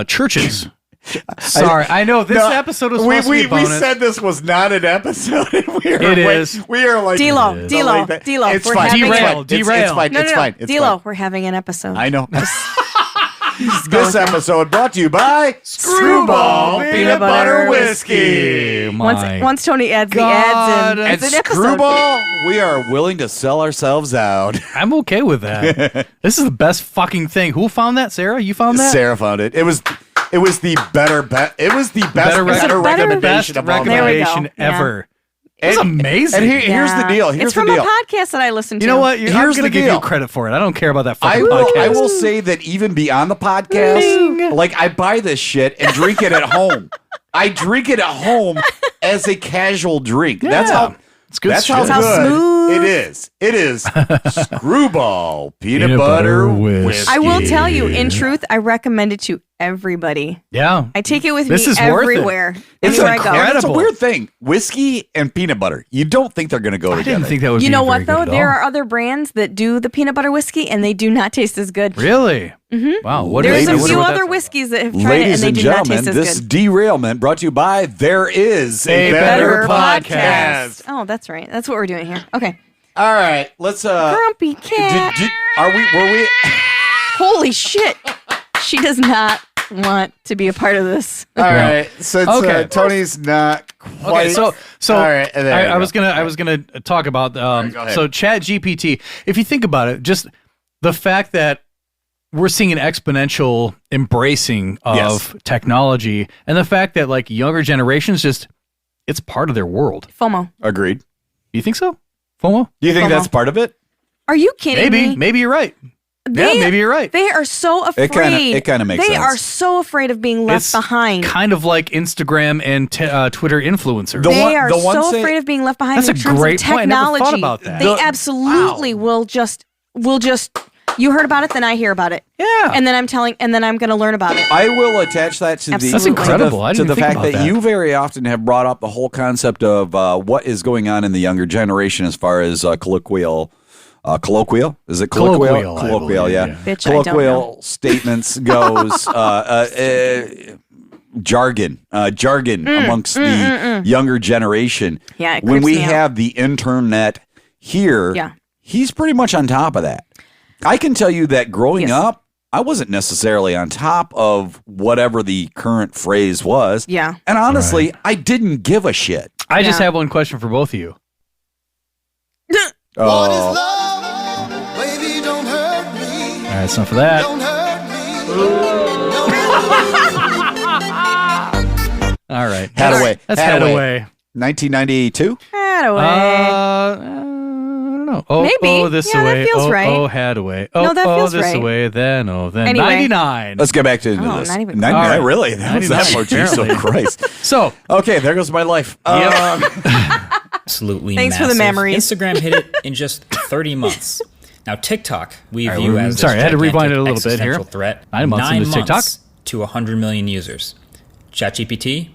churches. Sorry, I know this episode was supposed to be a bonus. this was not an episode. It is. We are like D-Lo, D-Lo, D-Lo. It's We're fine. having Derail, It's fine. derail. It's fine. no, It's no, fine. no. It's D-Lo, fine. we're having an episode. I know. go This with that. episode brought to you by Screwball Peanut Butter Whiskey. Once Tony adds God. the ads in, And it's an episode. Screwball, we are willing to sell ourselves out. I'm okay with that. This is the best fucking thing. Who found that? Sarah, you found that? Sarah found it. It was the better bet. It was the best Better recommendation best of all time. There we go. recommendation Yeah. ever. It's amazing. And here's the deal. Here's it's the from deal. a podcast that I listened to. You know what? I'm Here's going to the give you deal. credit for it. I don't care about that I fucking podcast. will say that even beyond the podcast, like I buy this shit and drink it at home. I drink it at home as a casual drink. That's Yeah. how. It's good That's shit. how That's how good smooth. it is. It is Screwball Peanut Butter Whiskey. I will tell you, in truth, I recommend it to everybody. Yeah. I take it with This me is worth it. everywhere. It's Anywhere I go. incredible. It's a Incredible. weird thing. Whiskey and peanut butter. You don't think they're going to go I together. didn't think that would You be know very what, though? good at There all. are other brands that do the peanut butter whiskey, and they do not taste as good. Really? Mm-hmm. Wow. What There's is, I a wonder few what other that's whiskeys that have tried it, and Ladies they and do not gentlemen, taste as this good. derailment brought to you by There Is a Better Podcast. Oh, that's right. That's what we're doing here. Okay. All right, let's Grumpy cat. were we Holy shit. She does not want to be a part of this. all right, since Okay. Tony's not quite Okay, so all right, there you I go. was gonna talk about go ahead. so Chat GPT. If you think about it, just the fact that we're seeing an exponential embracing of Yes. technology, and the fact that like younger generations just it's part of their world. FOMO. Agreed. You think so? FOMO? Do you think FOMO. that's part of it? Are you kidding me? Maybe you're right. They- yeah, maybe you're right. They are so afraid. It kinda makes They sense. are so afraid of being left It's behind. kind of like Instagram and Twitter influencers. The They one- are the one so thing- afraid of being left behind That's in a terms great of point. I never technology. thought about that. They The- absolutely will just You heard about it, then I hear about it. Yeah. And then I'm going to learn about it. I will attach that to That's incredible. I didn't to the think fact about that you very often have brought up the whole concept of what is going on in the younger generation as far as colloquial. Is it colloquial? Colloquial, yeah. Bitch, I don't colloquial know. statements goes jargon amongst the younger generation. Yeah, it when creeps we me out. have the internet here, Yeah. he's pretty much on top of that. I can tell you that growing Yes. up, I wasn't necessarily on top of whatever the current phrase was. Yeah. And honestly, I didn't give a shit. I just Yeah. have one question for both of you. Oh. All right, it's enough of that. All right. Had away. Let's Had head away. away. 1992? Had away. I don't know. Oh, Maybe. oh, this Yeah, that away. feels oh, right. oh, had away. Oh, No, that oh, feels this right. away. Then, oh, then. Anyway. 99. Let's get back to into Oh, this. not even- 99, All right. really? That was that 99, much. Jesus apparently. Christ. So, Okay, there goes my life. Absolutely Thanks for the massive. memories. Instagram hit it in just 30 months. Now TikTok we All right, view we're- as this sorry, I had to gigantic rewind it a little bit here. existential threat. 9 months into TikTok? to 100 million users. ChatGPT,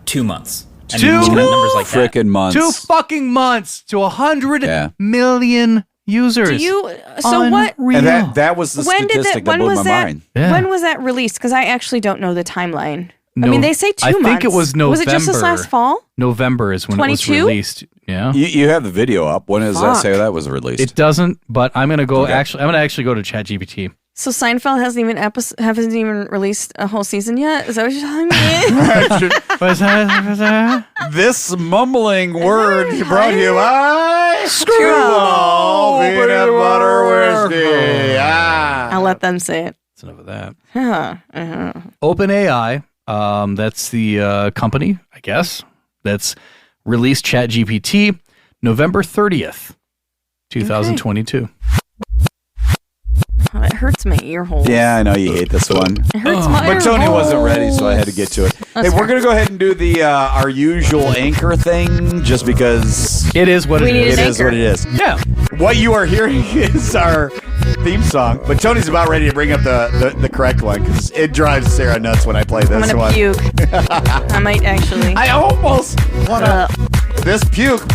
2 months. I Two mean, looking at numbers like that. Frickin' months. 2 fucking months to 100 Yeah. million users. Do you? So what? And that was the When did statistic that? that When blew was my that? mind. Yeah. When was that released? Because I actually don't know the timeline. No, I mean, they say 2 I months. think it was Was it just this November. last fall? November is when it was 22? released. Yeah. You have the video up. When does that Fuck. say that was released? It doesn't, but I'm gonna go. Okay. I'm gonna actually go to ChatGPT. So Seinfeld hasn't even released a whole season yet. Is that what you're telling me? Was that? This mumbling word brought to you by Screwball Peanut Butter Whiskey. I'll let them say it. That's enough of that. Uh-huh. OpenAI. That's the company, I guess, that's released ChatGPT November 30th, 2022. Oh, it hurts my ear holes. Yeah, I know you hate this one. It hurts my ear But Tony holes. wasn't ready, so I had to get to it. Hey, we're going to go ahead and do the our usual anchor thing just because It is what We it need is. an it is anchor. what it is. Yeah. What you are hearing is our theme song, but Tony's about ready to bring up the correct one because it drives Sarah nuts when I play I'm this gonna one. puke. I might actually. I almost want Uh, to. This vomit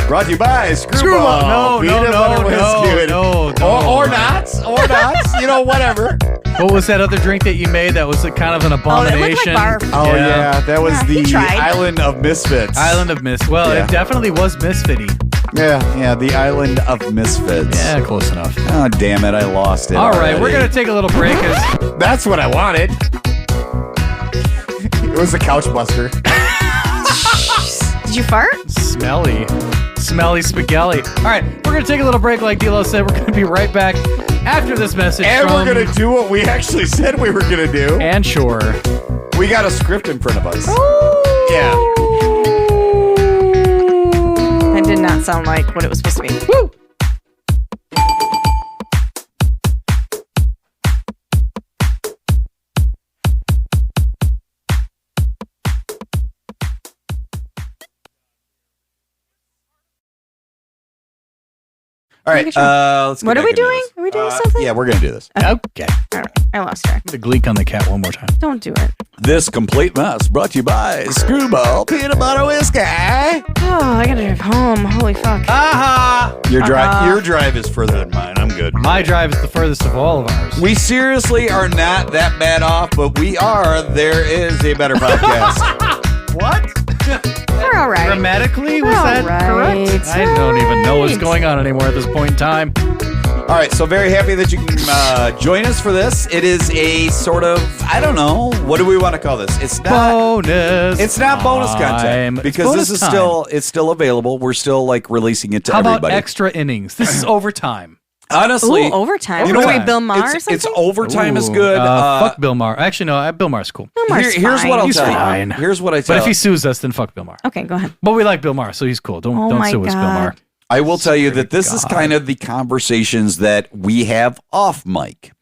brought to you by Screwball. No, Peanut butter whiskey. no. Or not. You know, whatever. What was that other drink that you made that was a kind of an Oh, that abomination? looked like barf. Oh yeah, that was Yeah, he the tried. Island of Misfits. Island of Miss. Well, Yeah. it definitely was misfitty. Yeah, the Island of Misfits. Yeah, close enough. Oh damn it, I lost it. All right, we're already. gonna take a little break. That's what I wanted. It was a couch buster. Did you fart? Smelly spaghetti. All right, we're gonna take a little break, like D'Lo said. We're gonna be right back after this message. And from, we're gonna do what we actually said we were gonna do. And sure. We got a script in front of us. Yeah. That did not sound like what it was supposed to be. Woo! All right. Look at Let's get What are back we into doing? this. Are we doing something? Yeah, we're gonna do this. Okay. All right. I lost track. The gleek on the cat one more time. Don't do it. This complete mess brought to you by Screwball Peanut Butter Whiskey. Oh, I gotta drive home. Holy fuck. Aha! Your drive is further than mine. I'm good. My drive is the furthest of all of ours. We seriously are not that bad off, but we are. There is a better podcast. What? We're all right. Grammatically, was We're that all right. correct? I don't even know what's Right. going on anymore at this point in time. All right, so very happy that you can join us for this. It is a sort of, I don't know, what do we want to call this? It's not Bonus. It's not bonus time. content It's because bonus this is time. it's still available. We're still like releasing it to How everybody. about extra innings? This is overtime. Honestly, Ooh, overtime. you know Are we what? Bill Maher or It's something? overtime is Ooh, good. fuck Bill Maher. Actually, no. Bill Maher's cool. Bill Maher's here's fine. what I'll He's tell fine. you. Here's what I tell But if you. he sues us, then fuck Bill Maher. Okay, go ahead. But we like Bill Maher, so he's cool. Don't my sue us, Bill God. Maher. I will tell you that this is God. kind of the conversations that we have off mic.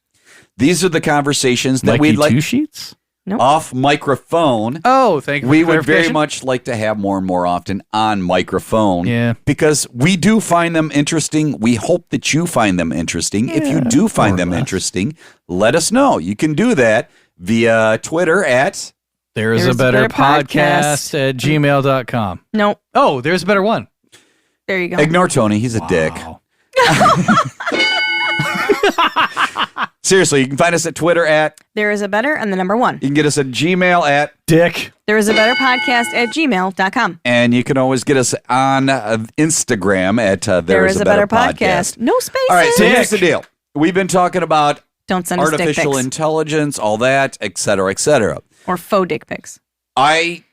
These are the conversations that Mikey we'd like. two sheets? off microphone. Oh, thank you. We would very much like to have more and more often on microphone. Yeah. Because we do find them interesting. We hope that you find them interesting. If you do find them interesting, let us know. You can do that via Twitter at There's a better podcast at gmail.com. Nope. Oh, there's a better one. There you go. Ignore Tony. He's a dick. Seriously, you can find us at Twitter at There is a better and the number 1. You can get us at Gmail at Dick. There is a better podcast at gmail.com. And you can always get us on Instagram at There is a better podcast. No spaces. All right, so here's the deal. We've been talking about Don't send us dick artificial pics. intelligence, all that, et cetera, et cetera. Or faux dick pics. I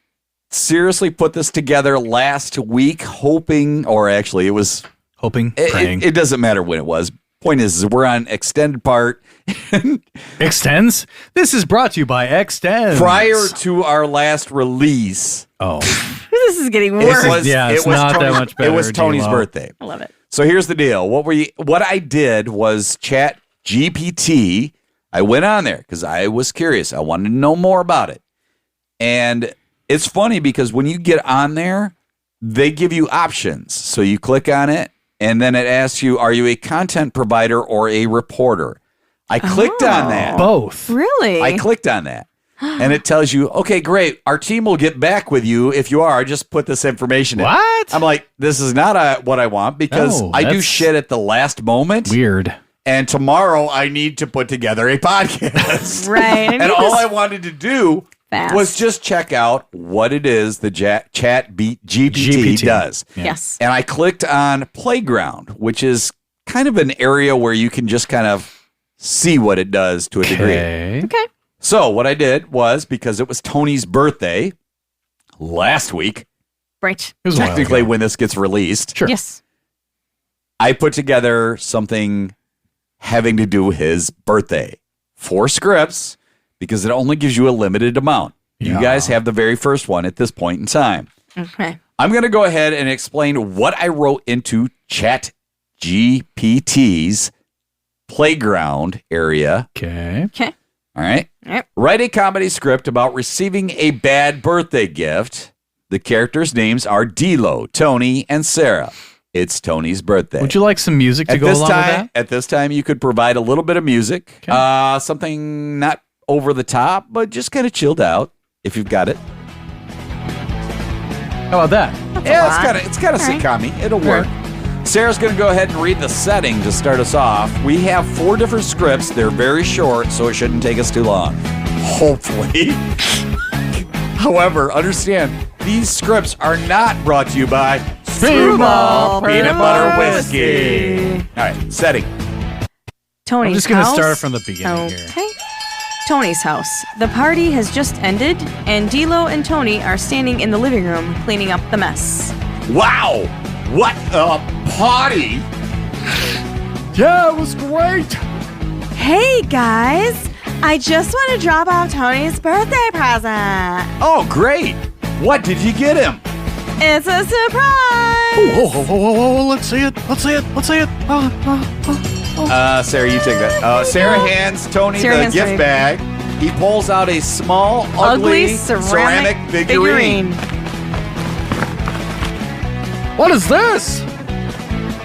seriously put this together last week hoping, or actually it was... Hoping, praying. It doesn't matter when it was. Point is we're on extended part. Extends? This is brought to you by Extends. Prior to our last release. Oh. This is getting worse. It's not that much better. It was Tony's birthday. I love it. So here's the deal. What I did was Chat GPT. I went on there because I was curious. I wanted to know more about it. And it's funny because when you get on there, they give you options. So you click on it, and then it asks you, are you a content provider or a reporter? I clicked on that. Both. Really? I clicked on that. And it tells you, okay, great. Our team will get back with you if you are. Just put this information in. What? I'm like, this is not what I want because No, I do that's shit at the last moment. Weird. And tomorrow I need to put together a podcast. Right. And all I wanted to do Fast. was just check out what it is the Chat GPT does. Yeah. Yes. And I clicked on Playground, which is kind of an area where you can just kind of see what it does to a degree. Okay. So what I did was, because it was Tony's birthday last week, Right. It was a while technically ago. when this gets released, Sure. Yes. I put together something having to do with his birthday. 4 scripts, because it only gives you a limited amount. You Yeah. guys have the very first one at this point in time. Okay. I'm going to go ahead and explain what I wrote into Chat GPT's Playground area. Okay. Okay. All right. Yep. Write a comedy script about receiving a bad birthday gift. The characters' names are D'Lo, Tony, and Sarah. It's Tony's birthday. Would you like some music to at go this along time, with that? At this time, you could provide a little bit of music, something not over the top, but just kind of chilled out if you've got it. How about that? It's kind of sitcom-y. It'll work. Sarah's going to go ahead and read the setting to start us off. We have 4 different scripts. They're very short, so it shouldn't take us too long. Hopefully. However, understand, these scripts are not brought to you by Screwball Peanut Butter Whiskey. All right, setting. Tony's I'm just going to house. start from the beginning here. Okay. Tony's house. The party has just ended, and D'Lo and Tony are standing in the living room cleaning up the mess. Wow, what a party! Yeah, it was great. Hey guys, I just want to drop off Tony's birthday present. Oh, great! What did you get him? It's a surprise. Whoa, let's see it. Sarah, you take that. Sarah hands Tony Sarah the hands gift Tony. bag. He pulls out a small, ugly ceramic figurine. What is this?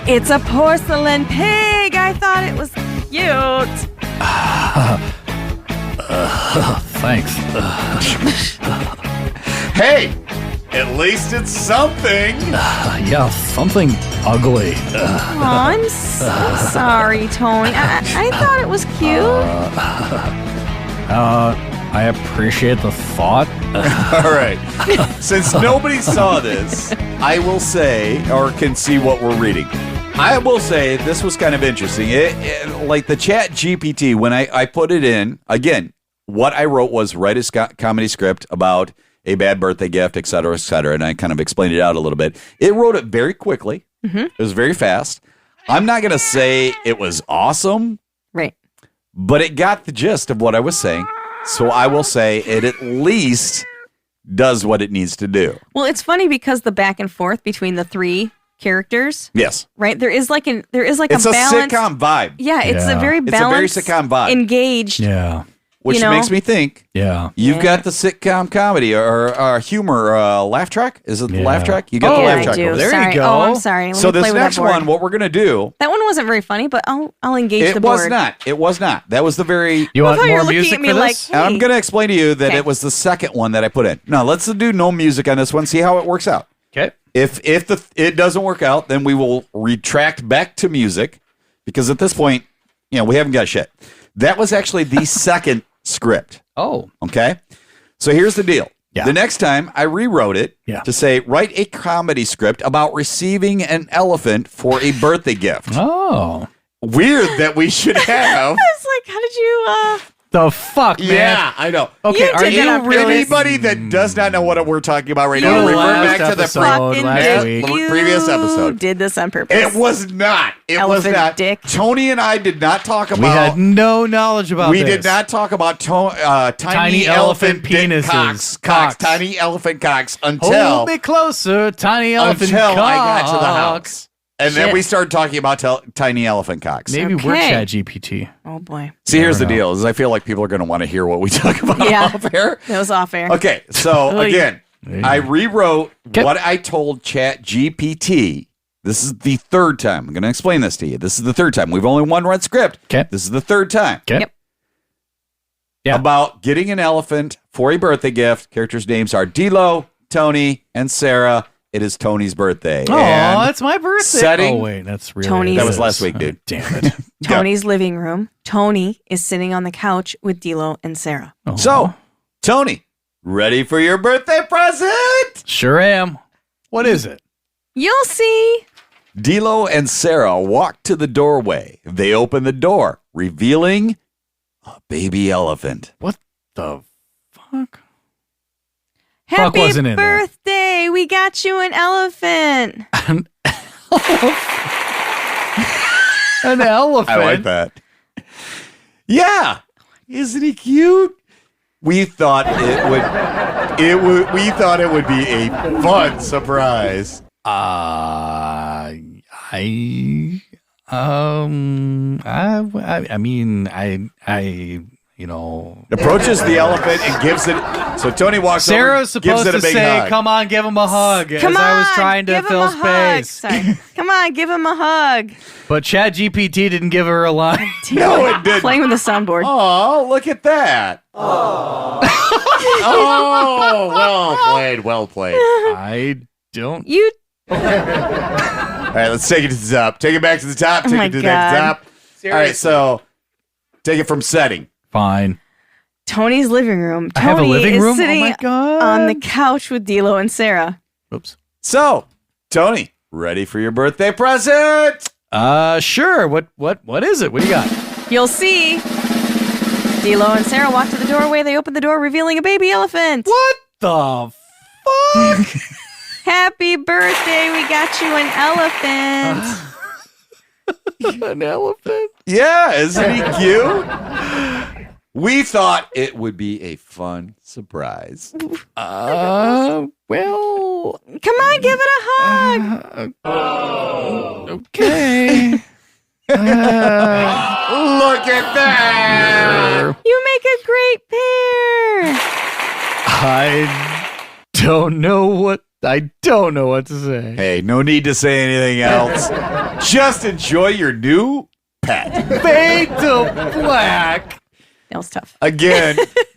It's a porcelain pig. I thought it was cute. Thanks. Hey, at least it's something. Yeah, something ugly. Oh, I'm so sorry, Tony. I thought it was cute. I appreciate the thought. All right. Since nobody saw this, I will say, or can see what we're reading. I will say this was kind of interesting. Like the Chat GPT, when I put it in, again, what I wrote was write a comedy script about a bad birthday gift, et cetera, and I kind of explained it out a little bit. It wrote it very quickly. Mm-hmm. It was very fast. I'm not going to say it was awesome, Right. but it got the gist of what I was saying. So I will say it at least does what it needs to do. Well, it's funny because the back and forth between the 3 characters, Yes. right? There is like It's a a balance. sitcom vibe. Yeah, it's a Yeah. very It's a very balanced, sitcom vibe. engaged Yeah. which makes me think. Yeah. You've got the sitcom comedy or humor laugh track. Is it the laugh track? You got the laugh I track. do. Over there. There you Sorry. go. Oh, I'm sorry. Let So me play this with next that board. one, what we're gonna do? That one wasn't very funny, but I'll engage It the board. was not. It was not. That was the very. You I want love how more you're looking music at me for like, this? hey. And I'm gonna explain to you that Okay. it was the second one that I put in. Now let's do no music on this one. See how it works out. Okay. If it doesn't work out, then we will retract back to music, because at this point, we haven't got shit. That was actually the second script. Oh. Okay. So here's the deal. Yeah. The next time I rewrote it to say, write a comedy script about receiving an elephant for a birthday gift. Oh. Weird that we should have. It's like, how did you? The fuck, man. Yeah, I know. Okay, You are did that you on really? Anybody that does not know what we're talking about right You now, refer last back to the episode. fucking last did. week. You previous episode. did this on purpose. It was not. It was Elephant not. dick. Tony and I did not talk about. We had no knowledge about We this. did not talk about tiny Tiny elephant elephant dick penises. cocks, Cocks. tiny elephant cocks until Hold me closer, tiny elephant I got to the cocks. house, and then Shit. we started talking about tiny elephant cocks. Maybe we're Okay. ChatGPT. Oh boy, See, here's the Never know. deal: is I feel like people are going to want to hear what we talk about Yeah. off air. that was off air. Okay, so Oy. again, There you I go. rewrote Okay. what I told ChatGPT. This is the third time. I'm going to explain this to you. This is the third time. We've only one read script. Okay. This is the third time. Okay. Yep. Yeah. About getting an elephant for a birthday gift. Characters' names are D'Lo, Tony, and Sarah. It is Tony's birthday. Oh, And it's my birthday. setting- Oh, wait, that's really Tony's- That was last week, dude. Damn it. Tony's living room. Tony is sitting on the couch with D'Lo and Sarah. Oh. So, Tony, ready for your birthday present? Sure am. What is it? You'll see. D'Lo and Sarah walk to the doorway. They open the door, revealing a baby elephant. What the fuck? Happy wasn't in there. birthday! We got you an elephant. An elephant. I like that. Yeah, isn't he cute? We thought we thought it would be a fun surprise. I mean, Approaches the elephant and gives it. So Tony walks Sarah's over, gives supposed it a to big say, hug. "Come on, give him a hug." Come as on, I was trying to give fill him a hug. space, Sorry. Come on, give him a hug. but ChatGPT didn't give her a line. No, it didn't. Playing with the soundboard. Oh, look at that. Oh, well played. I don't. You. All right, let's take it to the top. Take it back to the top. Take my it to the top. All right, so take it from setting. Fine. Tony's living room. I have a Tony living is room? Oh sitting my God. on the couch with D'Lo and Sarah. Oops. So, Tony, ready for your birthday present? Sure. What is it? What do you got? You'll see. D'Lo and Sarah walk to the doorway. They open the door, revealing a baby elephant. What the fuck? Happy birthday! We got you an elephant. An elephant? Yeah, isn't he cute? We thought it would be a fun surprise. Well. Come on, give it a hug. Okay. Look at that! You make a great pair. I don't know what to say. Hey, no need to say anything else. Just enjoy your new pet. Fade to black. That was tough. Again,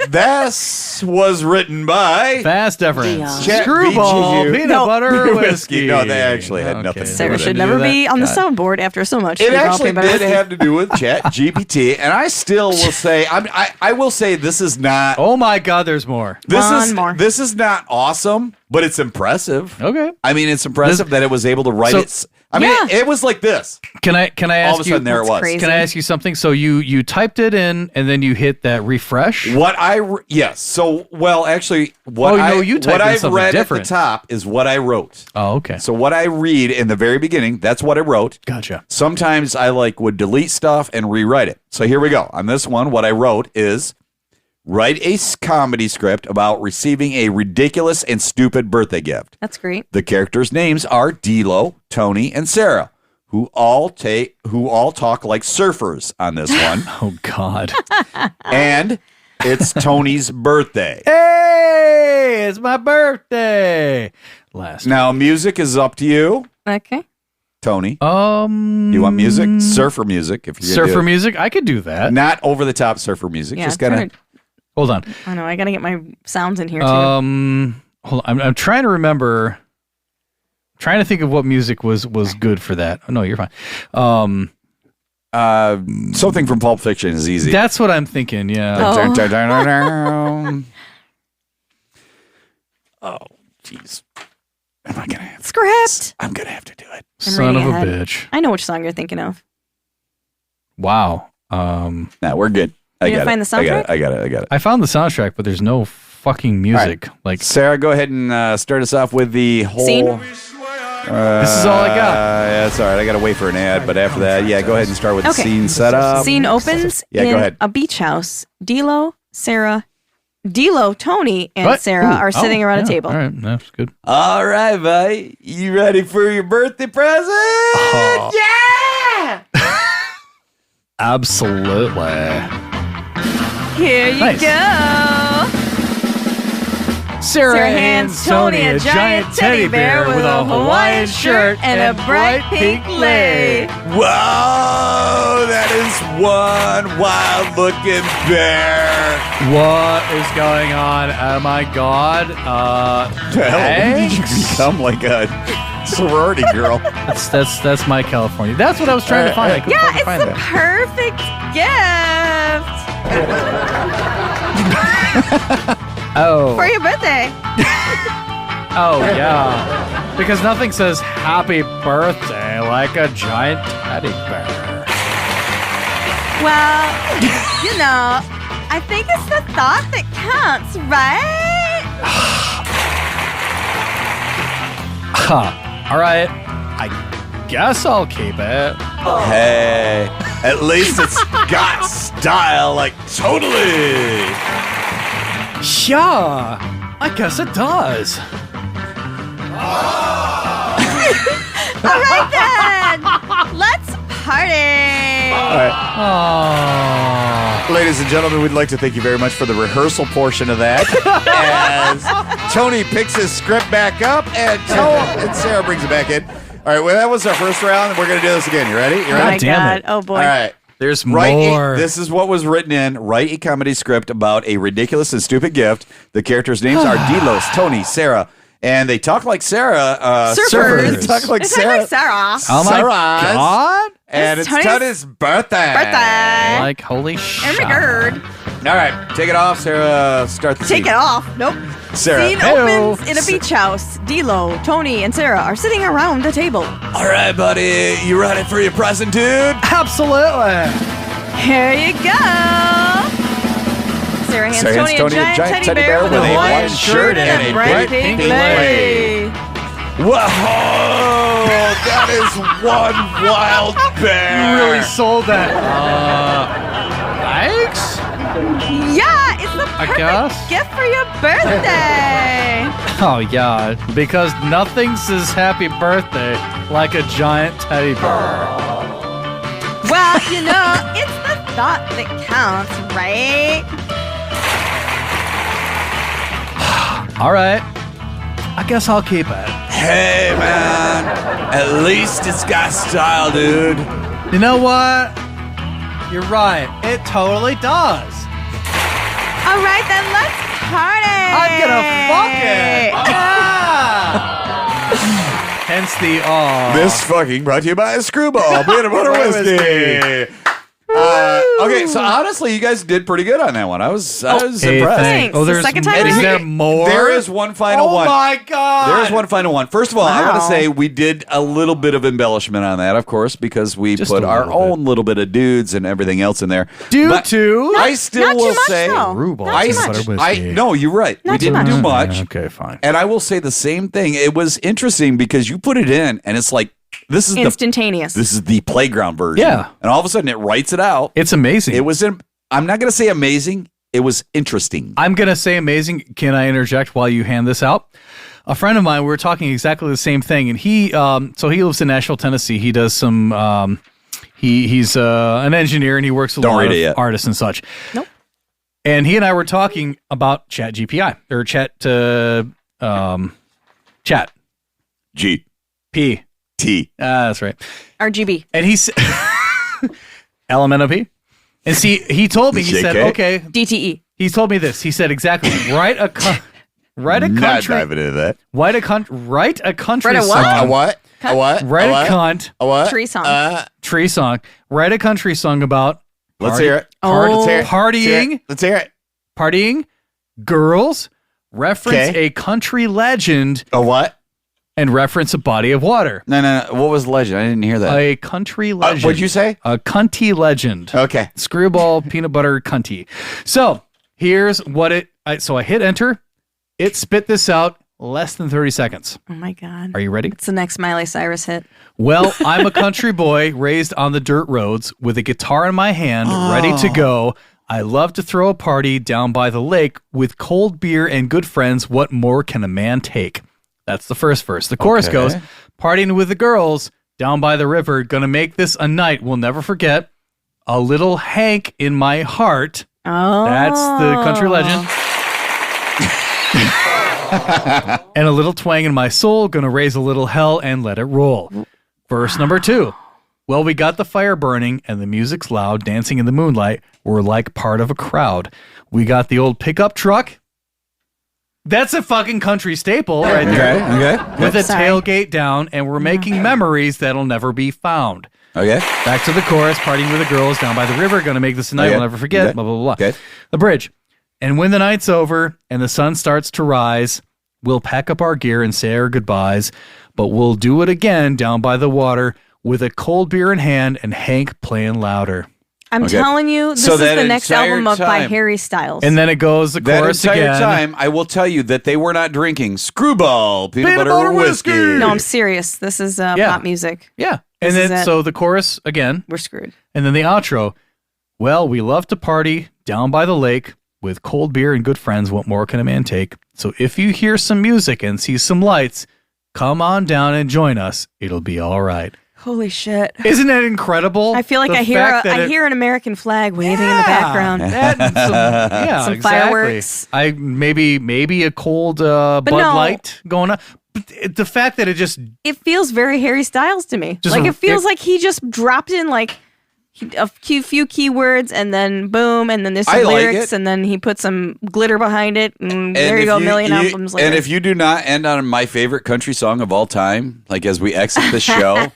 this was written by Fast deference. Dion. Chat Screwball, BGU. peanut No. butter, whiskey. No, they actually had nothing to do Sarah with should it. never Do be that. on the God. soundboard after so much. It We've all actually paid better did whiskey. have to do with Chat GPT, and I still will say, I will say this is not. Oh my God, there's more. One more. This is not awesome, but it's impressive. Okay. I mean, it's impressive that it was able to write So- it. I mean, Yeah. it was like this. Can I All ask of a you? sudden, there it That's was. crazy. Can I ask you something? So you typed it in and then you hit that refresh. Yes. So, well, actually, what Oh, no, I you typed what in I something read different. at the top is what I wrote. Oh, okay. So what I read in the very beginning, that's what I wrote. Gotcha. Sometimes I would delete stuff and rewrite it. So here we go. On this one, what I wrote is write a comedy script about receiving a ridiculous and stupid birthday gift. That's great. The characters' names are D'Lo, Tony, and Sarah, who all talk like surfers on this one. Oh God. And It's Tony's birthday. Hey, it's my birthday. Now, music is up to you. Okay. Tony. You want music? Surfer music. If you surfer music, I could do that. Not over the top surfer music. Yeah, just kind of. Hold on. I know. I got to get my sounds in here too. Hold on. I'm trying to remember. Trying to think of what music was good for that. Oh, no, you're fine. Something from Pulp Fiction is easy. That's what I'm thinking. Yeah. Oh, jeez. Am I gonna have script? I'm gonna have to do it. Son of a bitch. I know which song you're thinking of. Wow. Nah, we're good. You didn't find the soundtrack? I got it. I found the soundtrack, but there's no fucking music. Right. Like Sarah, go ahead and start us off with the whole scene. This is all I got. Yeah, that's all right. I got to wait for an ad, but after that, go ahead and start with the scene setup. Scene opens in go ahead. a beach house. Tony, and Sarah are sitting around a table. All right, that's good. All right, buddy. You ready for your birthday present? Yeah! Absolutely. Here you go. Sarah hands Tony a giant teddy bear with a Hawaiian shirt and a bright pink leg. Wow, that is one wild-looking bear. What is going on? Oh my god. Did you become like a sorority girl? That's my California. That's what I was trying to find. I couldn't It's find the that. perfect gift. Oh. For your birthday. Oh, yeah. Because nothing says happy birthday like a giant teddy bear. Well, I think it's the thought that counts, right? All right. I guess I'll keep it. Hey, at least it's got style, like totally. Yeah, I guess it does. All right then, let's party. All right. Ladies and gentlemen, we'd like to thank you very much for the rehearsal portion of that. As Tony picks his script back up and Sarah brings it back in. All right, well, that was our first round. We're going to do this again. You ready? Oh my God. Oh boy. All right. There's more. This is what was written in. Write a comedy script about a ridiculous and stupid gift. The characters' names are Delos, Tony, Sarah, and they talk like Sarah. Surfers. They talk like Sarah. Oh my god! And it's Tony's birthday. Like holy shit! Oh my god! All right, take it off, Sarah. Start the scene. Take it off. Nope. Sarah. Scene opens in a beach house. D'Lo, Tony, and Sarah are sitting around a table. All right, buddy. You ready for your present, dude? Absolutely. Here you go. Sarah hands Tony a giant teddy bear with a Hawaiian shirt and a bright pink leg. Whoa! That is one wild bear. You really sold that. Thanks. Yeah, it's the perfect gift for your birthday. Oh yeah, because nothing says happy birthday like a giant teddy bear. Well, it's the thought that counts, right? All right. I guess I'll keep it. Hey, man. At least it's got style, dude. You know what? You're right. It totally does. All right, then let's party. I'm gonna fuck it. Yeah. Hence the aw. This fucking brought to you by Screwball Peanut Butter Whiskey. Okay, so honestly, you guys did pretty good on that one. I was impressed. Thanks. Oh, there's The second time is around. there more? There is one final one. Oh my god! There is one final one. First of all, I want to Wow. say we did a little bit of embellishment on that, of course, because we Just put a our little own little bit of dudes and everything else in there. Due But to I still Not will too much, say, though. Rhubarb. Not too Butter much. whiskey. no, you're right. Not We too didn't much. do much. Okay, fine. And I will say the same thing. It was interesting because you put it in, and it's like this is Instantaneous. this is the playground version. Yeah. and all of a sudden it writes it out. It's amazing. It was. I'm not going to say amazing. It was interesting. I'm going to say amazing. Can I interject while you hand this out? A friend of mine, we were talking exactly the same thing, and he lives in Nashville, Tennessee. He does some, he's an engineer, and he works with a lot of artists and such. Nope. And he and I were talking about Chat GPI or Chat Chat G P. T. That's right. RGB. And he said LMNOP. And see, he told me, he said, JK? okay. DTE. He told me this. He said exactly. Write a Not country. diving into that. Write a country Write a what? song. A what? A what? Write a cunt. A what? Tree song. Tree song. Write a country song about Let's hear it. Oh. Let's hear it. partying, Let's hear it. partying, girls, reference Okay. a country legend, A what? and reference a body of water. No. What was the legend? I didn't hear that. A country legend. What'd you say? A cunty legend. Okay. Screwball peanut butter cunty. So here's what so I hit enter. It spit this out less than 30 seconds. Oh my God. Are you ready? It's the next Miley Cyrus hit. Well, I'm a country boy raised on the dirt roads with a guitar in my hand, ready to go. I love to throw a party down by the lake with cold beer and good friends. What more can a man take? That's the first verse. The chorus goes, partying with the girls down by the river, gonna make this a night we'll never forget. A little Hank in my heart. Oh. That's the country legend. And a little twang in my soul, gonna raise a little hell and let it roll. Verse number 2. Well, we got the fire burning and the music's loud, dancing in the moonlight. We're like part of a crowd. We got the old pickup truck. That's a fucking country staple right there. Okay. With a Sorry. tailgate down, and we're making memories that'll never be found. Okay. Back to the chorus, partying with the girls down by the river, gonna make this a night Okay. we'll never forget, Okay. blah, blah, blah, blah. Okay. The bridge. And when the night's over and the sun starts to rise, we'll pack up our gear and say our goodbyes, but we'll do it again down by the water with a cold beer in hand and Hank playing louder. I'm Okay. telling you, this So is that the next entire album by time- Harry Styles. And then it goes the That chorus entire again. time, I will tell you that they were not drinking Screwball peanut butter whiskey. no, I'm serious. This is Yeah. pop music. Yeah. And This is then it. so the chorus again, We're screwed. and then the outro. Well, we love to party down by the lake with cold beer and good friends. What more can a man take? So if you hear some music and see some lights, come on down and join us. It'll be all right. Holy shit. Isn't that incredible? I feel like The I hear fact that I it- hear an American flag waving in the background. That and Some exactly. fireworks. I maybe a cold Bud no. Light going on. But the fact that it just It feels very Harry Styles to me. Just like a- it feels like he just dropped in like a few keywords and then boom, and then there's I some like lyrics, it. and then he put some glitter behind it, and there if you go, a million albums later. And if you do not end on my favorite country song of all time, like as we exit the show,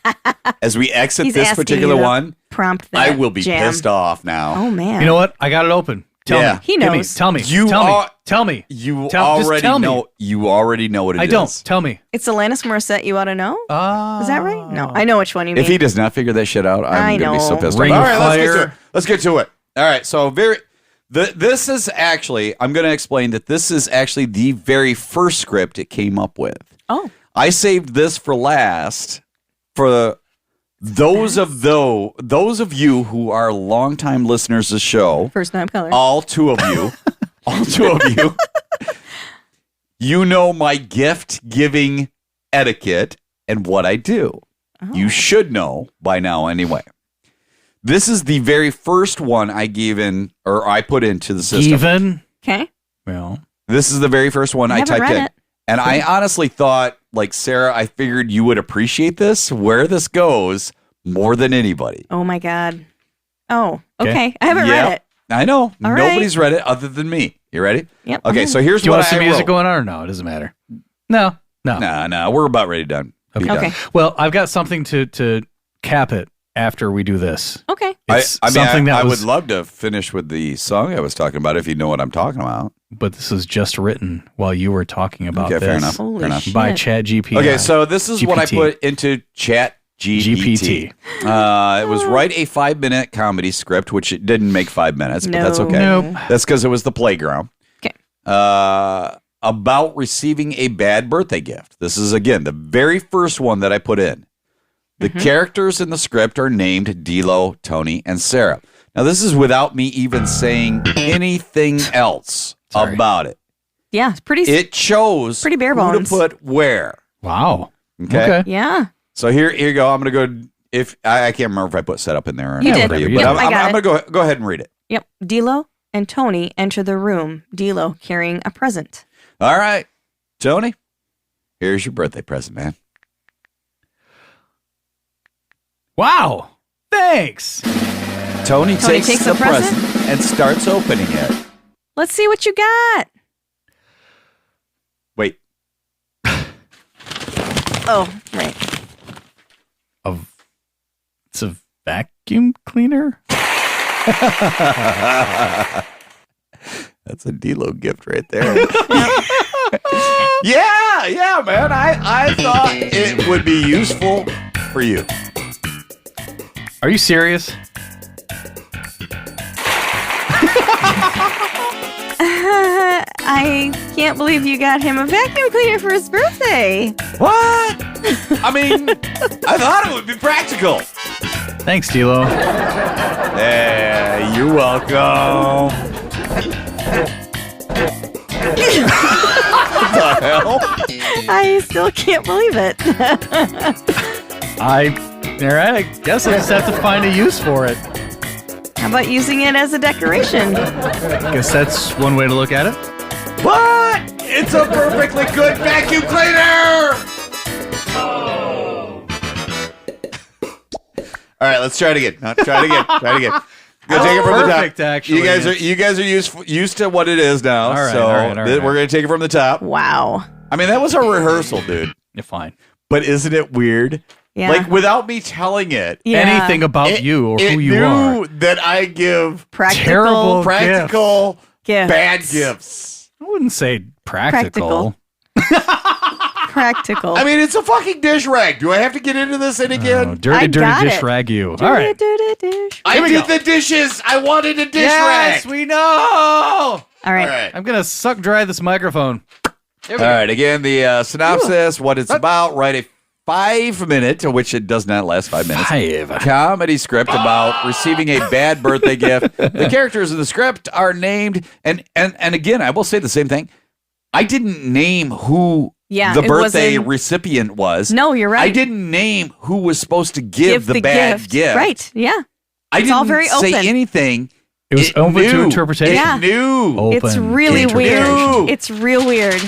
as we exit He's this asking particular you to one, prompt that I will be jam. pissed off now. Oh man, you know what? I got it open. Tell Yeah. me. He Give me. knows. Tell me. You tell are- me. Tell me. You just already tell me. know. You already know what it is. I don't. Tell me. it's Alanis Morissette. You ought to know. Is that right? No, I know which one you mean. If he does not figure that shit out, I I'm gonna be so know. pissed Ring off. All of right, Fire. let's get to it. All right, so this is actually. I'm going to explain that this is actually the very first script it came up with. Oh, I saved this for last for those of you who are longtime listeners to the show. first time color. All two of you. All two of you. You know my gift giving etiquette and what I do. You should know by now anyway. This is the very first one I put into the system. Even. Okay. Well. This is the very first one I haven't typed read in. it. And I honestly thought, like, Sarah, I figured you would appreciate this, where this goes, more than anybody. Oh my god. Oh, Okay. okay. I haven't Yep. read it. I know. All Nobody's read it other than me. You ready? Yep. Okay, so here's Do you what want some I music wrote. going on or no? It doesn't matter. No. No, we're about ready done. Be done. Okay. Well, I've got something to cap it after we do this. Okay. It's I mean, something that I was, would love to finish with the song I was talking about if you know what I'm talking about. but this was just written while you were talking about Okay, this. fair enough. Holy Fair enough. shit. By Chat GPT. Okay, so this is what I GPT. put into Chat GPT. It was write a 5-minute comedy script, which it didn't make 5 minutes, but that's No. okay. Nope. That's because it was the playground. Okay. About receiving a bad birthday gift. This is, again, the very first one that I put in. The characters in the script are named D'Lo, Tony, and Sarah. Now, this is without me even saying anything else Sorry. about it. Yeah, it's pretty. It chose Pretty bare who bones. to put where. Wow. Okay. yeah. So here you go. I'm going to go. If I can't remember if I put setup in there or You not did. for Yep, but I got I'm going to go ahead and read it. Yep. D'Lo, and Tony enter the room, D'Lo carrying a present. All right, Tony, here's your birthday present, man. Wow. Thanks. Tony takes the present and starts opening it. Let's see what you got. Wait. Oh, right. It's a vacuum cleaner? That's a D'Lo gift right there. Yeah, man. I thought it would be useful for you. Are you serious? I can't believe you got him a vacuum cleaner for his birthday. What? I mean, I thought it would be practical. Thanks, D'Lo. Yeah, you're welcome. What the hell? I still can't believe it. All right, I guess I just have to find a use for it. How about using it as a decoration? Guess that's one way to look at it. What? It's a perfectly good vacuum cleaner! All right, let's try it again. Try it again. Go take it from the top. Perfect, actually. You guys are used to what it is now. All right, so all right. we're going to take it from the top. Wow. I mean, that was a rehearsal, dude. You're fine. But isn't it weird? Yeah. Like, without me telling it, Yeah. Anything about you or who you are. that I give Terrible practical gifts. bad gifts. I wouldn't say practical. Practical. I mean, it's a fucking dish rag. Do I have to get into this again? Oh, dirty got dish it. rag you. Dirty, All right. dirty dish. I did the dishes. I wanted a dish Yes, rag. we know. All right. All right. I'm going to suck dry this microphone. All right. Again, the synopsis, what it's about. Write a 5-minute, which it does not last 5 minutes. Comedy script about receiving a bad birthday gift. The characters in the script are named, and again, I will say the same thing. I didn't name who the birthday recipient was. No, you're right. I didn't name who was supposed to give the bad gift. Right, yeah. I didn't all very say open. anything. It was open to interpretation. Yeah. It knew. Open It's really to weird. interpretation. It's real weird.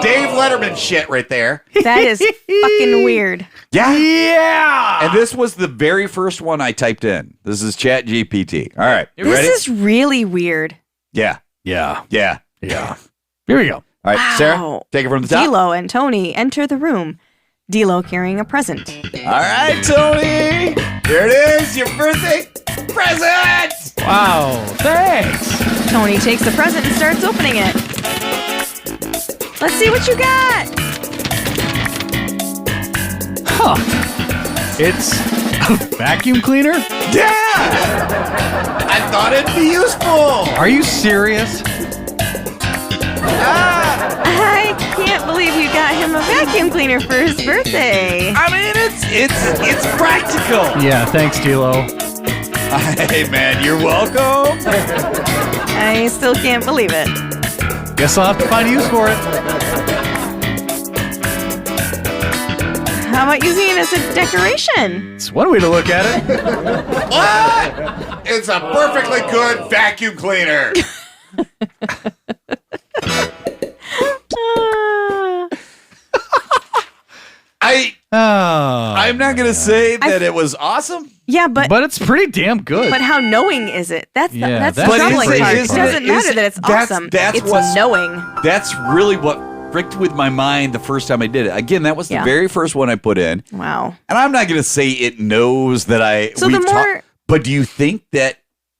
Dave Letterman shit right there. That is fucking weird. Yeah. And this was the very first one I typed in. This is Chat GPT. All right. You ready? This is really weird. Yeah. Yeah. Yeah. Yeah. Here we go. All right, Wow. Sarah, take it from the top. D'Lo and Tony enter the room. D'Lo carrying a present. All right, Tony. Here it is, your birthday present. Wow. Thanks. Tony takes the present and starts opening it. Let's see what you got. Huh. It's a vacuum cleaner? Yeah. I thought it'd be useful. Are you serious? I can't believe you got him a vacuum cleaner for his birthday. I mean, it's practical. Yeah, thanks, D'Lo. Hey, man, you're welcome. I still can't believe it. Guess I'll have to find a use for it. How about using it as a decoration? It's one way to look at it. What? It's a perfectly good vacuum cleaner. I'm not gonna say that it was awesome. Yeah, but it's pretty damn good. But how knowing is it? That's that's the the troubling crazy part. It part. doesn't matter that it's awesome. It's knowing. That's really what fricked with my mind the first time I did it. Again, that was the very first one I put in. Wow. And I'm not gonna say it knows that I. So the more, but do you think that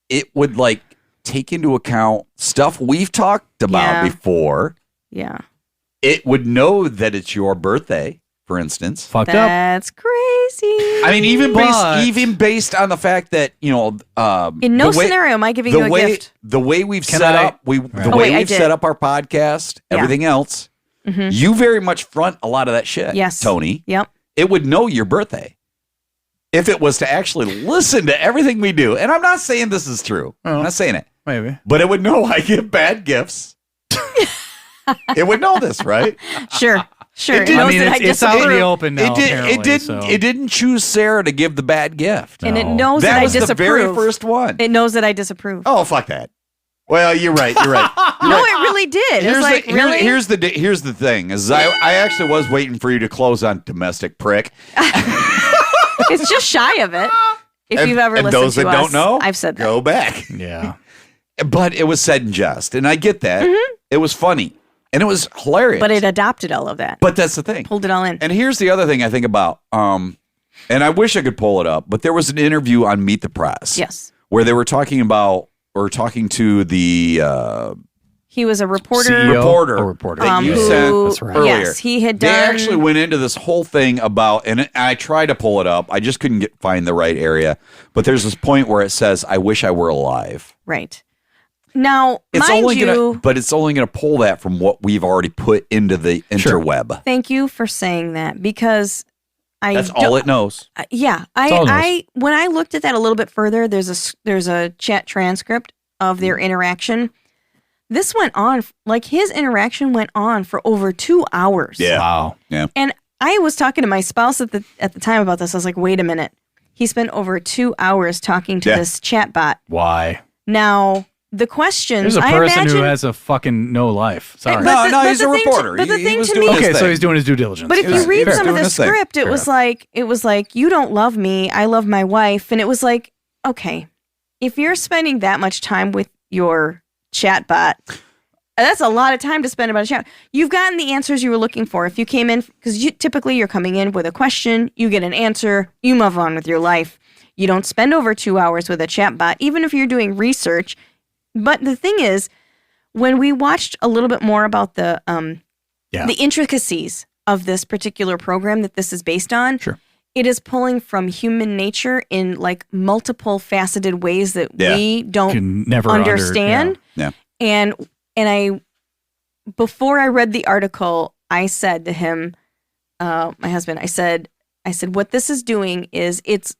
it would like take into account stuff we've talked about before? Yeah. It would know that it's your birthday, for instance. Fucked up. That's crazy. I mean, even based on the fact that, you know, in no scenario am I giving you a gift. The way we've set up we've set up our podcast, everything else, you very much front a lot of that shit. Yes. Tony. Yep. It would know your birthday if it was to actually listen to everything we do. And I'm not saying this is true. I'm not saying it. Maybe. But it would know I give bad gifts. It would know this, right? Sure. Sure. It It knows I mean, that I it's out in the disapprove. open now. It didn't choose Sarah to give the bad gift. And it knows that That I was the disapprove. very first one. It knows that I disapprove. Oh, fuck that. Well, you're right. You're right. No, it really did. It's like, really? Here's the thing is I actually was waiting for you to close on domestic prick. It's just shy of it. If you've ever and listened those to that us, don't know, I've said that. go back. Yeah. But it was said in jest, and I get that. It was funny, and it was hilarious. But it adopted all of that. But that's the thing. Pulled it all in. And here's the other thing I think about. And I wish I could pull it up, but there was an interview on Meet the Press. Yes. Where they were talking to the He was a reporter. CEO? reporter A that you who- sent That's right. earlier. Yes, he had They done. actually went into this whole thing about, and I tried to pull it up. I just couldn't find the right area. But there's this point where it says, "I wish I were alive." Right. Now, It's mind only you, but it's only gonna pull that from what we've already put into the interweb. thank you for saying that because That's all it knows. Yeah, all it I when I looked at that a little bit further, there's a chat transcript of their interaction. This went on, like his interaction went on for over 2 hours. Yeah. Wow. Yeah. And I was talking to my spouse at the time about this. I was like, wait a minute. He spent over 2 hours talking to this chatbot. Why? Now, the questions, There's a I person imagine, who has a fucking no life. Sorry. But No, the he's a thing to- reporter. but the He thing was to doing me- his Okay, so thing. he's doing his due diligence. But if Yeah, you read fair. some of Doing the his thing. script, it was like, you don't love me, I love my wife. And it was like, okay, if you're spending that much time with your chatbot, that's a lot of time to spend about a chat. You've gotten the answers you were looking for. If you came in, because typically you're coming in with a question, you get an answer, you move on with your life. You don't spend over 2 hours with a chatbot, even if you're doing research. But the thing is, when we watched a little bit more about the intricacies of this particular program that this is based on, Sure. it is pulling from human nature in like multiple faceted ways that we don't Can never understand. Yeah. And I, before I read the article, I said to him, my husband, I said, what this is doing is it's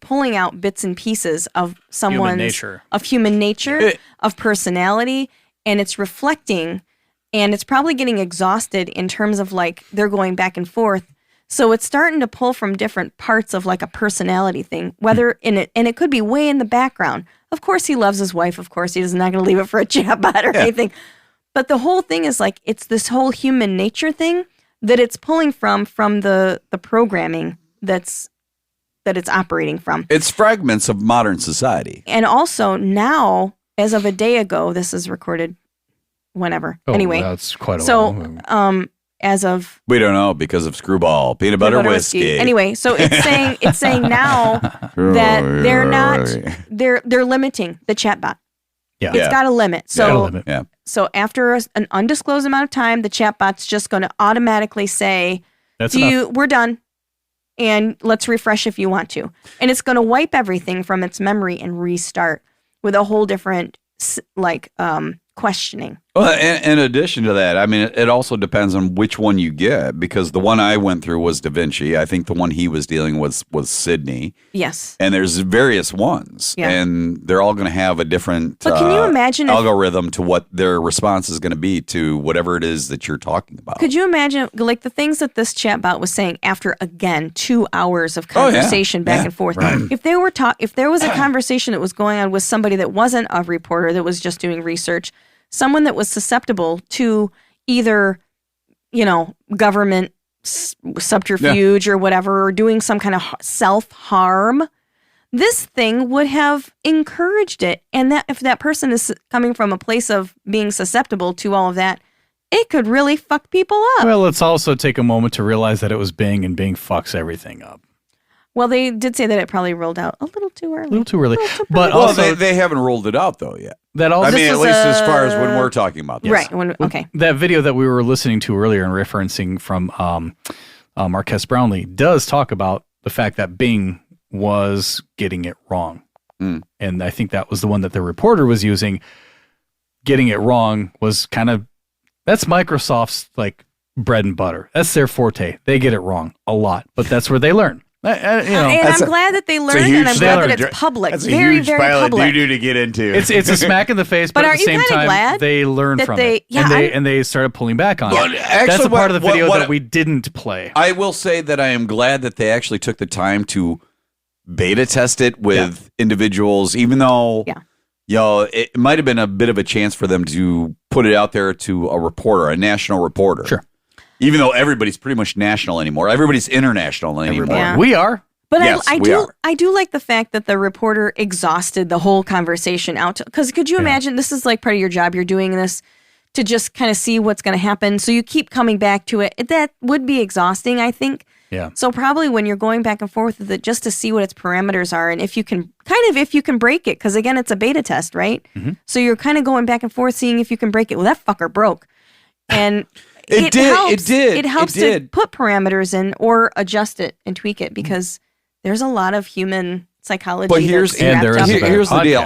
pulling out bits and pieces of someone's human nature, of personality, and it's reflecting, and it's probably getting exhausted in terms of like they're going back and forth. So it's starting to pull from different parts of like a personality thing, whether in it, and it could be way in the background. Of course, he loves his wife. Of course, he's not going to leave it for a chatbot or anything. But the whole thing is like it's this whole human nature thing that it's pulling from the programming that it's operating from. It's fragments of modern society. And also now, as of a day ago, this is recorded whenever. Anyway, that's quite a so while. as of We don't know because of Screwball, peanut butter whiskey. Anyway, so it's saying now that they're not they're limiting the chatbot. Yeah. It's got a limit. So Got a limit. Yeah. so after an undisclosed amount of time, the chatbot's just going to automatically say, That's enough. we're done. And let's refresh if you want to. And it's going to wipe everything from its memory and restart with a whole different questioning. Well, in addition to that, I mean, it also depends on which one you get, because the one I went through was Da Vinci. I think the one he was dealing with was Sydney. Yes. And there's various ones, Yeah. and they're all going to have a different But can you imagine if- algorithm to what their response is going to be to whatever it is that you're talking about. Could you imagine, like, the things that this chatbot was saying after, again, 2 hours of conversation back and forth? Right. If there was a conversation that was going on with somebody that wasn't a reporter, that was just doing research, someone that was susceptible to either, government subterfuge or whatever, or doing some kind of self-harm, this thing would have encouraged it. And that if that person is coming from a place of being susceptible to all of that, it could really fuck people up. Well, let's also take a moment to realize that it was Bing, and Bing fucks everything up. Well, they did say that it probably rolled out a little too early. A little too early. But Well, also, they haven't rolled it out though yet. that also I mean, at was least as far as when we're talking about this. Right. Okay. that video that we were listening to earlier and referencing from Marquez Brownlee does talk about the fact that Bing was getting it wrong. And I think that was the one that the reporter was using. Getting it wrong was that's Microsoft's like bread and butter. That's their forte. They get it wrong a lot, but that's where they learn. And I'm glad that they learned, and I'm glad that it's public. That's a very, huge very pile public. of doo-doo to get into. It's a smack in the face, but at the same time, they learned from it. And they started pulling back on it. Actually, that's a part of the video that we didn't play. I will say that I am glad that they actually took the time to beta test it with individuals, even though it might have been a bit of a chance for them to put it out there to a reporter, a national reporter. Sure. Even though everybody's pretty much national anymore. Everybody's international anymore. Yeah. We are. But yes, I do like the fact that the reporter exhausted the whole conversation out. Because could you imagine, this is like part of your job, you're doing this to just kind of see what's going to happen. So you keep coming back to it. That would be exhausting, I think. Yeah. So probably when you're going back and forth with it, just to see what its parameters are and if you can break it. Because again, it's a beta test, right? Mm-hmm. So you're kind of going back and forth, seeing if you can break it. Well, that fucker broke. And it helps to put parameters in or adjust it and tweak it, because there's a lot of human psychology. But here's the deal.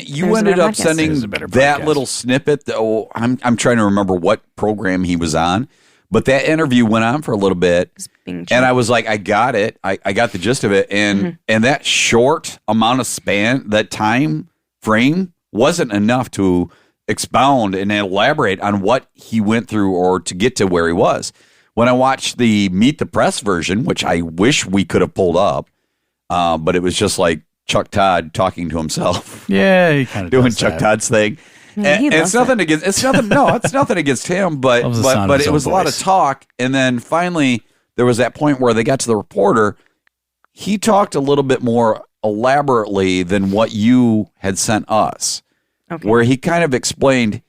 You ended up sending that little snippet. I'm trying to remember what program he was on, but that interview went on for a little bit, and I was like, I got it. I got the gist of it, and that short amount of span, that time frame, wasn't enough to expound and elaborate on what he went through or to get to where he was. When I watched the Meet the Press version, which I wish we could have pulled up, but it was just like Chuck Todd talking to himself. Yeah, he kind of doing Chuck Todd's thing. And it's nothing against it's nothing against him, but it was a lot of talk. And then finally there was that point where they got to the reporter. He talked a little bit more elaborately than what you had sent us. Okay. Where he kind of explained,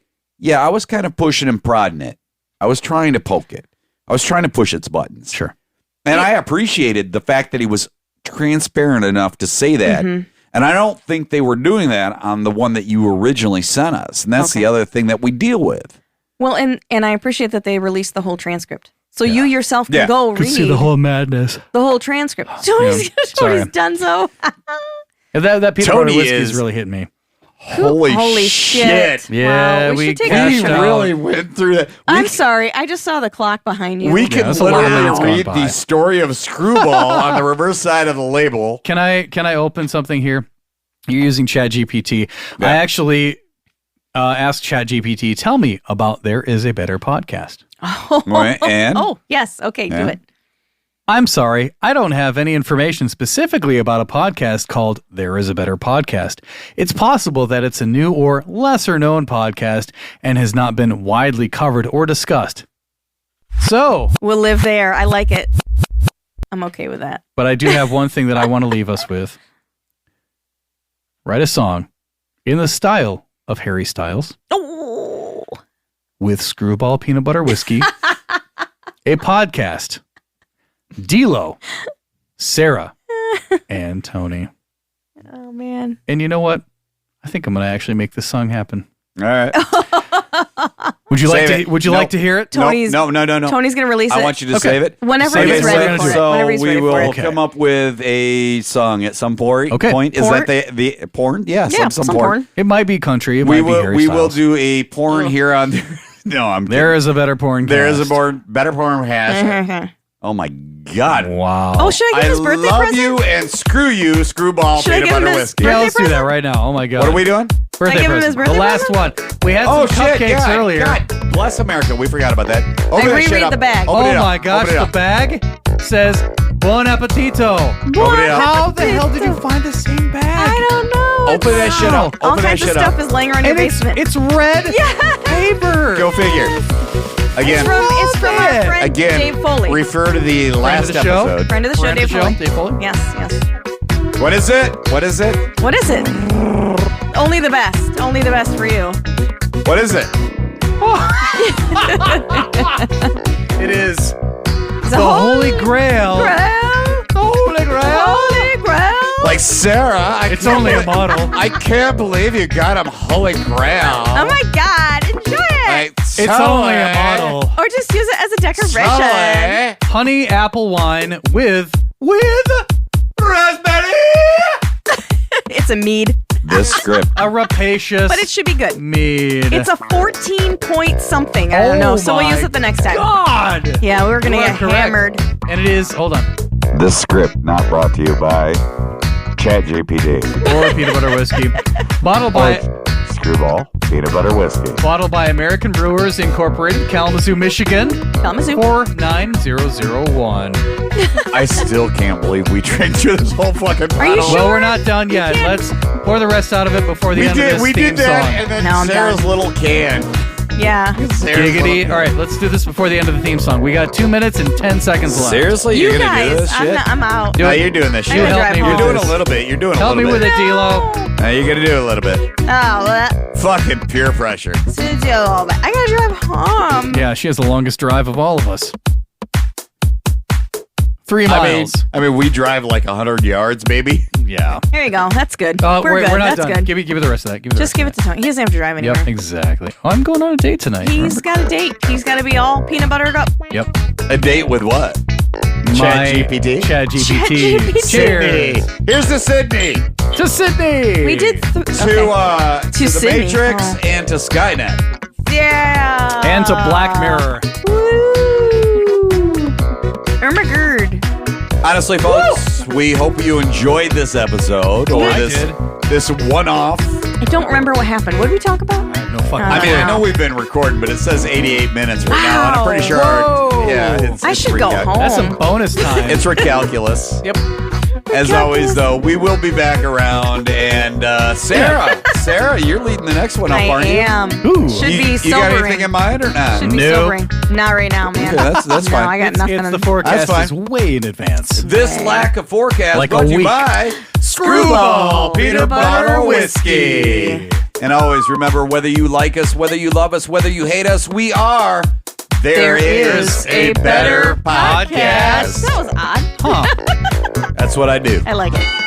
I was kind of pushing and prodding it. I was trying to poke it. I was trying to push its buttons. Sure. And I appreciated the fact that he was transparent enough to say that. Mm-hmm. And I don't think they were doing that on the one that you originally sent us. And that's the other thing that we deal with. Well, and I appreciate that they released the whole transcript. So you yourself can go read. See the whole madness. The whole transcript. Tony's done so. that Peanut Butter Whiskey is really hitting me. Holy shit. Yeah, wow, we really went through that. I'm sorry. I just saw the clock behind you. We can literally read the story of Screwball on the reverse side of the label. Can I open something here? You're using ChatGPT. Yeah. I actually asked ChatGPT, tell me about There Is a Better Podcast. Oh, yes. Okay, do it. I'm sorry, I don't have any information specifically about a podcast called There Is a Better Podcast. It's possible that it's a new or lesser known podcast and has not been widely covered or discussed. So, we'll live there. I like it. I'm okay with that. But I do have one thing that I want to leave us with. Write a song in the style of Harry Styles with Screwball Peanut Butter Whiskey, a podcast. D-Lo, Sarah, and Tony. Oh, man. And you know what? I think I'm going to actually make this song happen. All right. Would you like to hear it? Tony's, no. Tony's going to release it. I want you to save it. Whenever he's ready for it. So we will come up with a song at some point. Okay. Is that the porn? Yeah, some porn. It might be country. It might be Harry We Styles. will do a porn here on... No, I'm kidding. There is a better porn. There is a better porn hash. Oh my God! Wow! Oh, should I give his birthday present? I love you and screw you, Screwball Peanut Butter Whiskey. Yeah, let's do that right now. Oh my God! What are we doing? Birthday present. The last one. We had some cupcakes earlier. God bless America. We forgot about that. Open that shit up. The bag. Oh my gosh! The bag says "Bon appetito." How the hell did you find the same bag? I don't know. Open that shit up. All kinds of stuff is laying around your basement. It's red paper. Go figure. Again, it's from our friend Dave Foley. Refer to the last episode. Friend of the show, Dave Foley. Yes. What is it? Only the best. Only the best for you. What is it? It is the Holy Grail. The Holy Grail. Like Sarah. It's only a model. I can't believe you got him Holy Grail. Oh my God. Enjoy it. It's only a model. Or just use it as a decoration. Honey apple wine with raspberry. It's a mead. This script. A rapacious. But it should be good. Mead. It's a 14 point something. I don't know. So we'll use it the next time. God. Yeah, we're going to get hammered. And it is, hold on. This script not brought to you by ChatGPT. Or peanut butter whiskey. Bottled by Screwball Peanut Butter Whiskey. Bottled by American Brewers Incorporated, Kalamazoo, Michigan. Kalamazoo. 49001. I still can't believe we drank through this whole fucking bottle. Are you sure? Well, we're not done yet. Let's pour the rest out of it before the end of this We theme did that, song. and then Now I'm Sarah's done. little can. Yeah. Giggity. All right, let's do this before the end of the theme song. We got 2 minutes and 10 seconds left. Seriously? You You're going to do guys, this shit? I'm out. No, you're doing this I shit. gotta help drive me home. with You're doing this. a little bit. You're doing a Help little me bit. with it, D-Lo. Now you're going to do a little bit. Oh, that. Fucking peer pressure. I gotta drive home. Yeah, she has the longest drive of all of us. 3 miles. I mean, we drive like 100 yards, baby. Yeah. There you go. That's good. We're good. not That's done. good. Give me the rest of that. Just give it to Tony. He doesn't have to drive anywhere. Yep, exactly. Oh, I'm going on a date tonight. He's got a date. He's got to be all peanut buttered up. Yep. A date with what? ChatGPT? ChatGPT. ChatGPT. Cheers. Here's to Sydney. To Sydney. We did. To the Sydney. Matrix Oh. and to Skynet. Yeah. And to Black Mirror. Woo. Ermagerd. Honestly, folks, we hope you enjoyed this episode or I this one-off. I don't remember what happened. What did we talk about? I have no fucking I mean, I Wow. know we've been recording, but it says 88 minutes right now, and I'm pretty sure. Whoa. It's I should go home. That's some bonus time. It's recalculus. Yep. As always, though, we will be back around. And Sarah, you're leading the next one up, I aren't you? am. Ooh. Should You be got sobering. anything in mind or not? Should be No. sobering. Not right now, man. Okay, that's no, fine. I got nothing. It's the in- forecast That's is way in advance. This lack of forecast Like a brought to you week. by Screwball Peanut Butter Whiskey. And always remember, whether you like us, whether you love us, whether you hate us, we are There Is a Better Podcast. That was odd. Huh. That's what I do. I like it.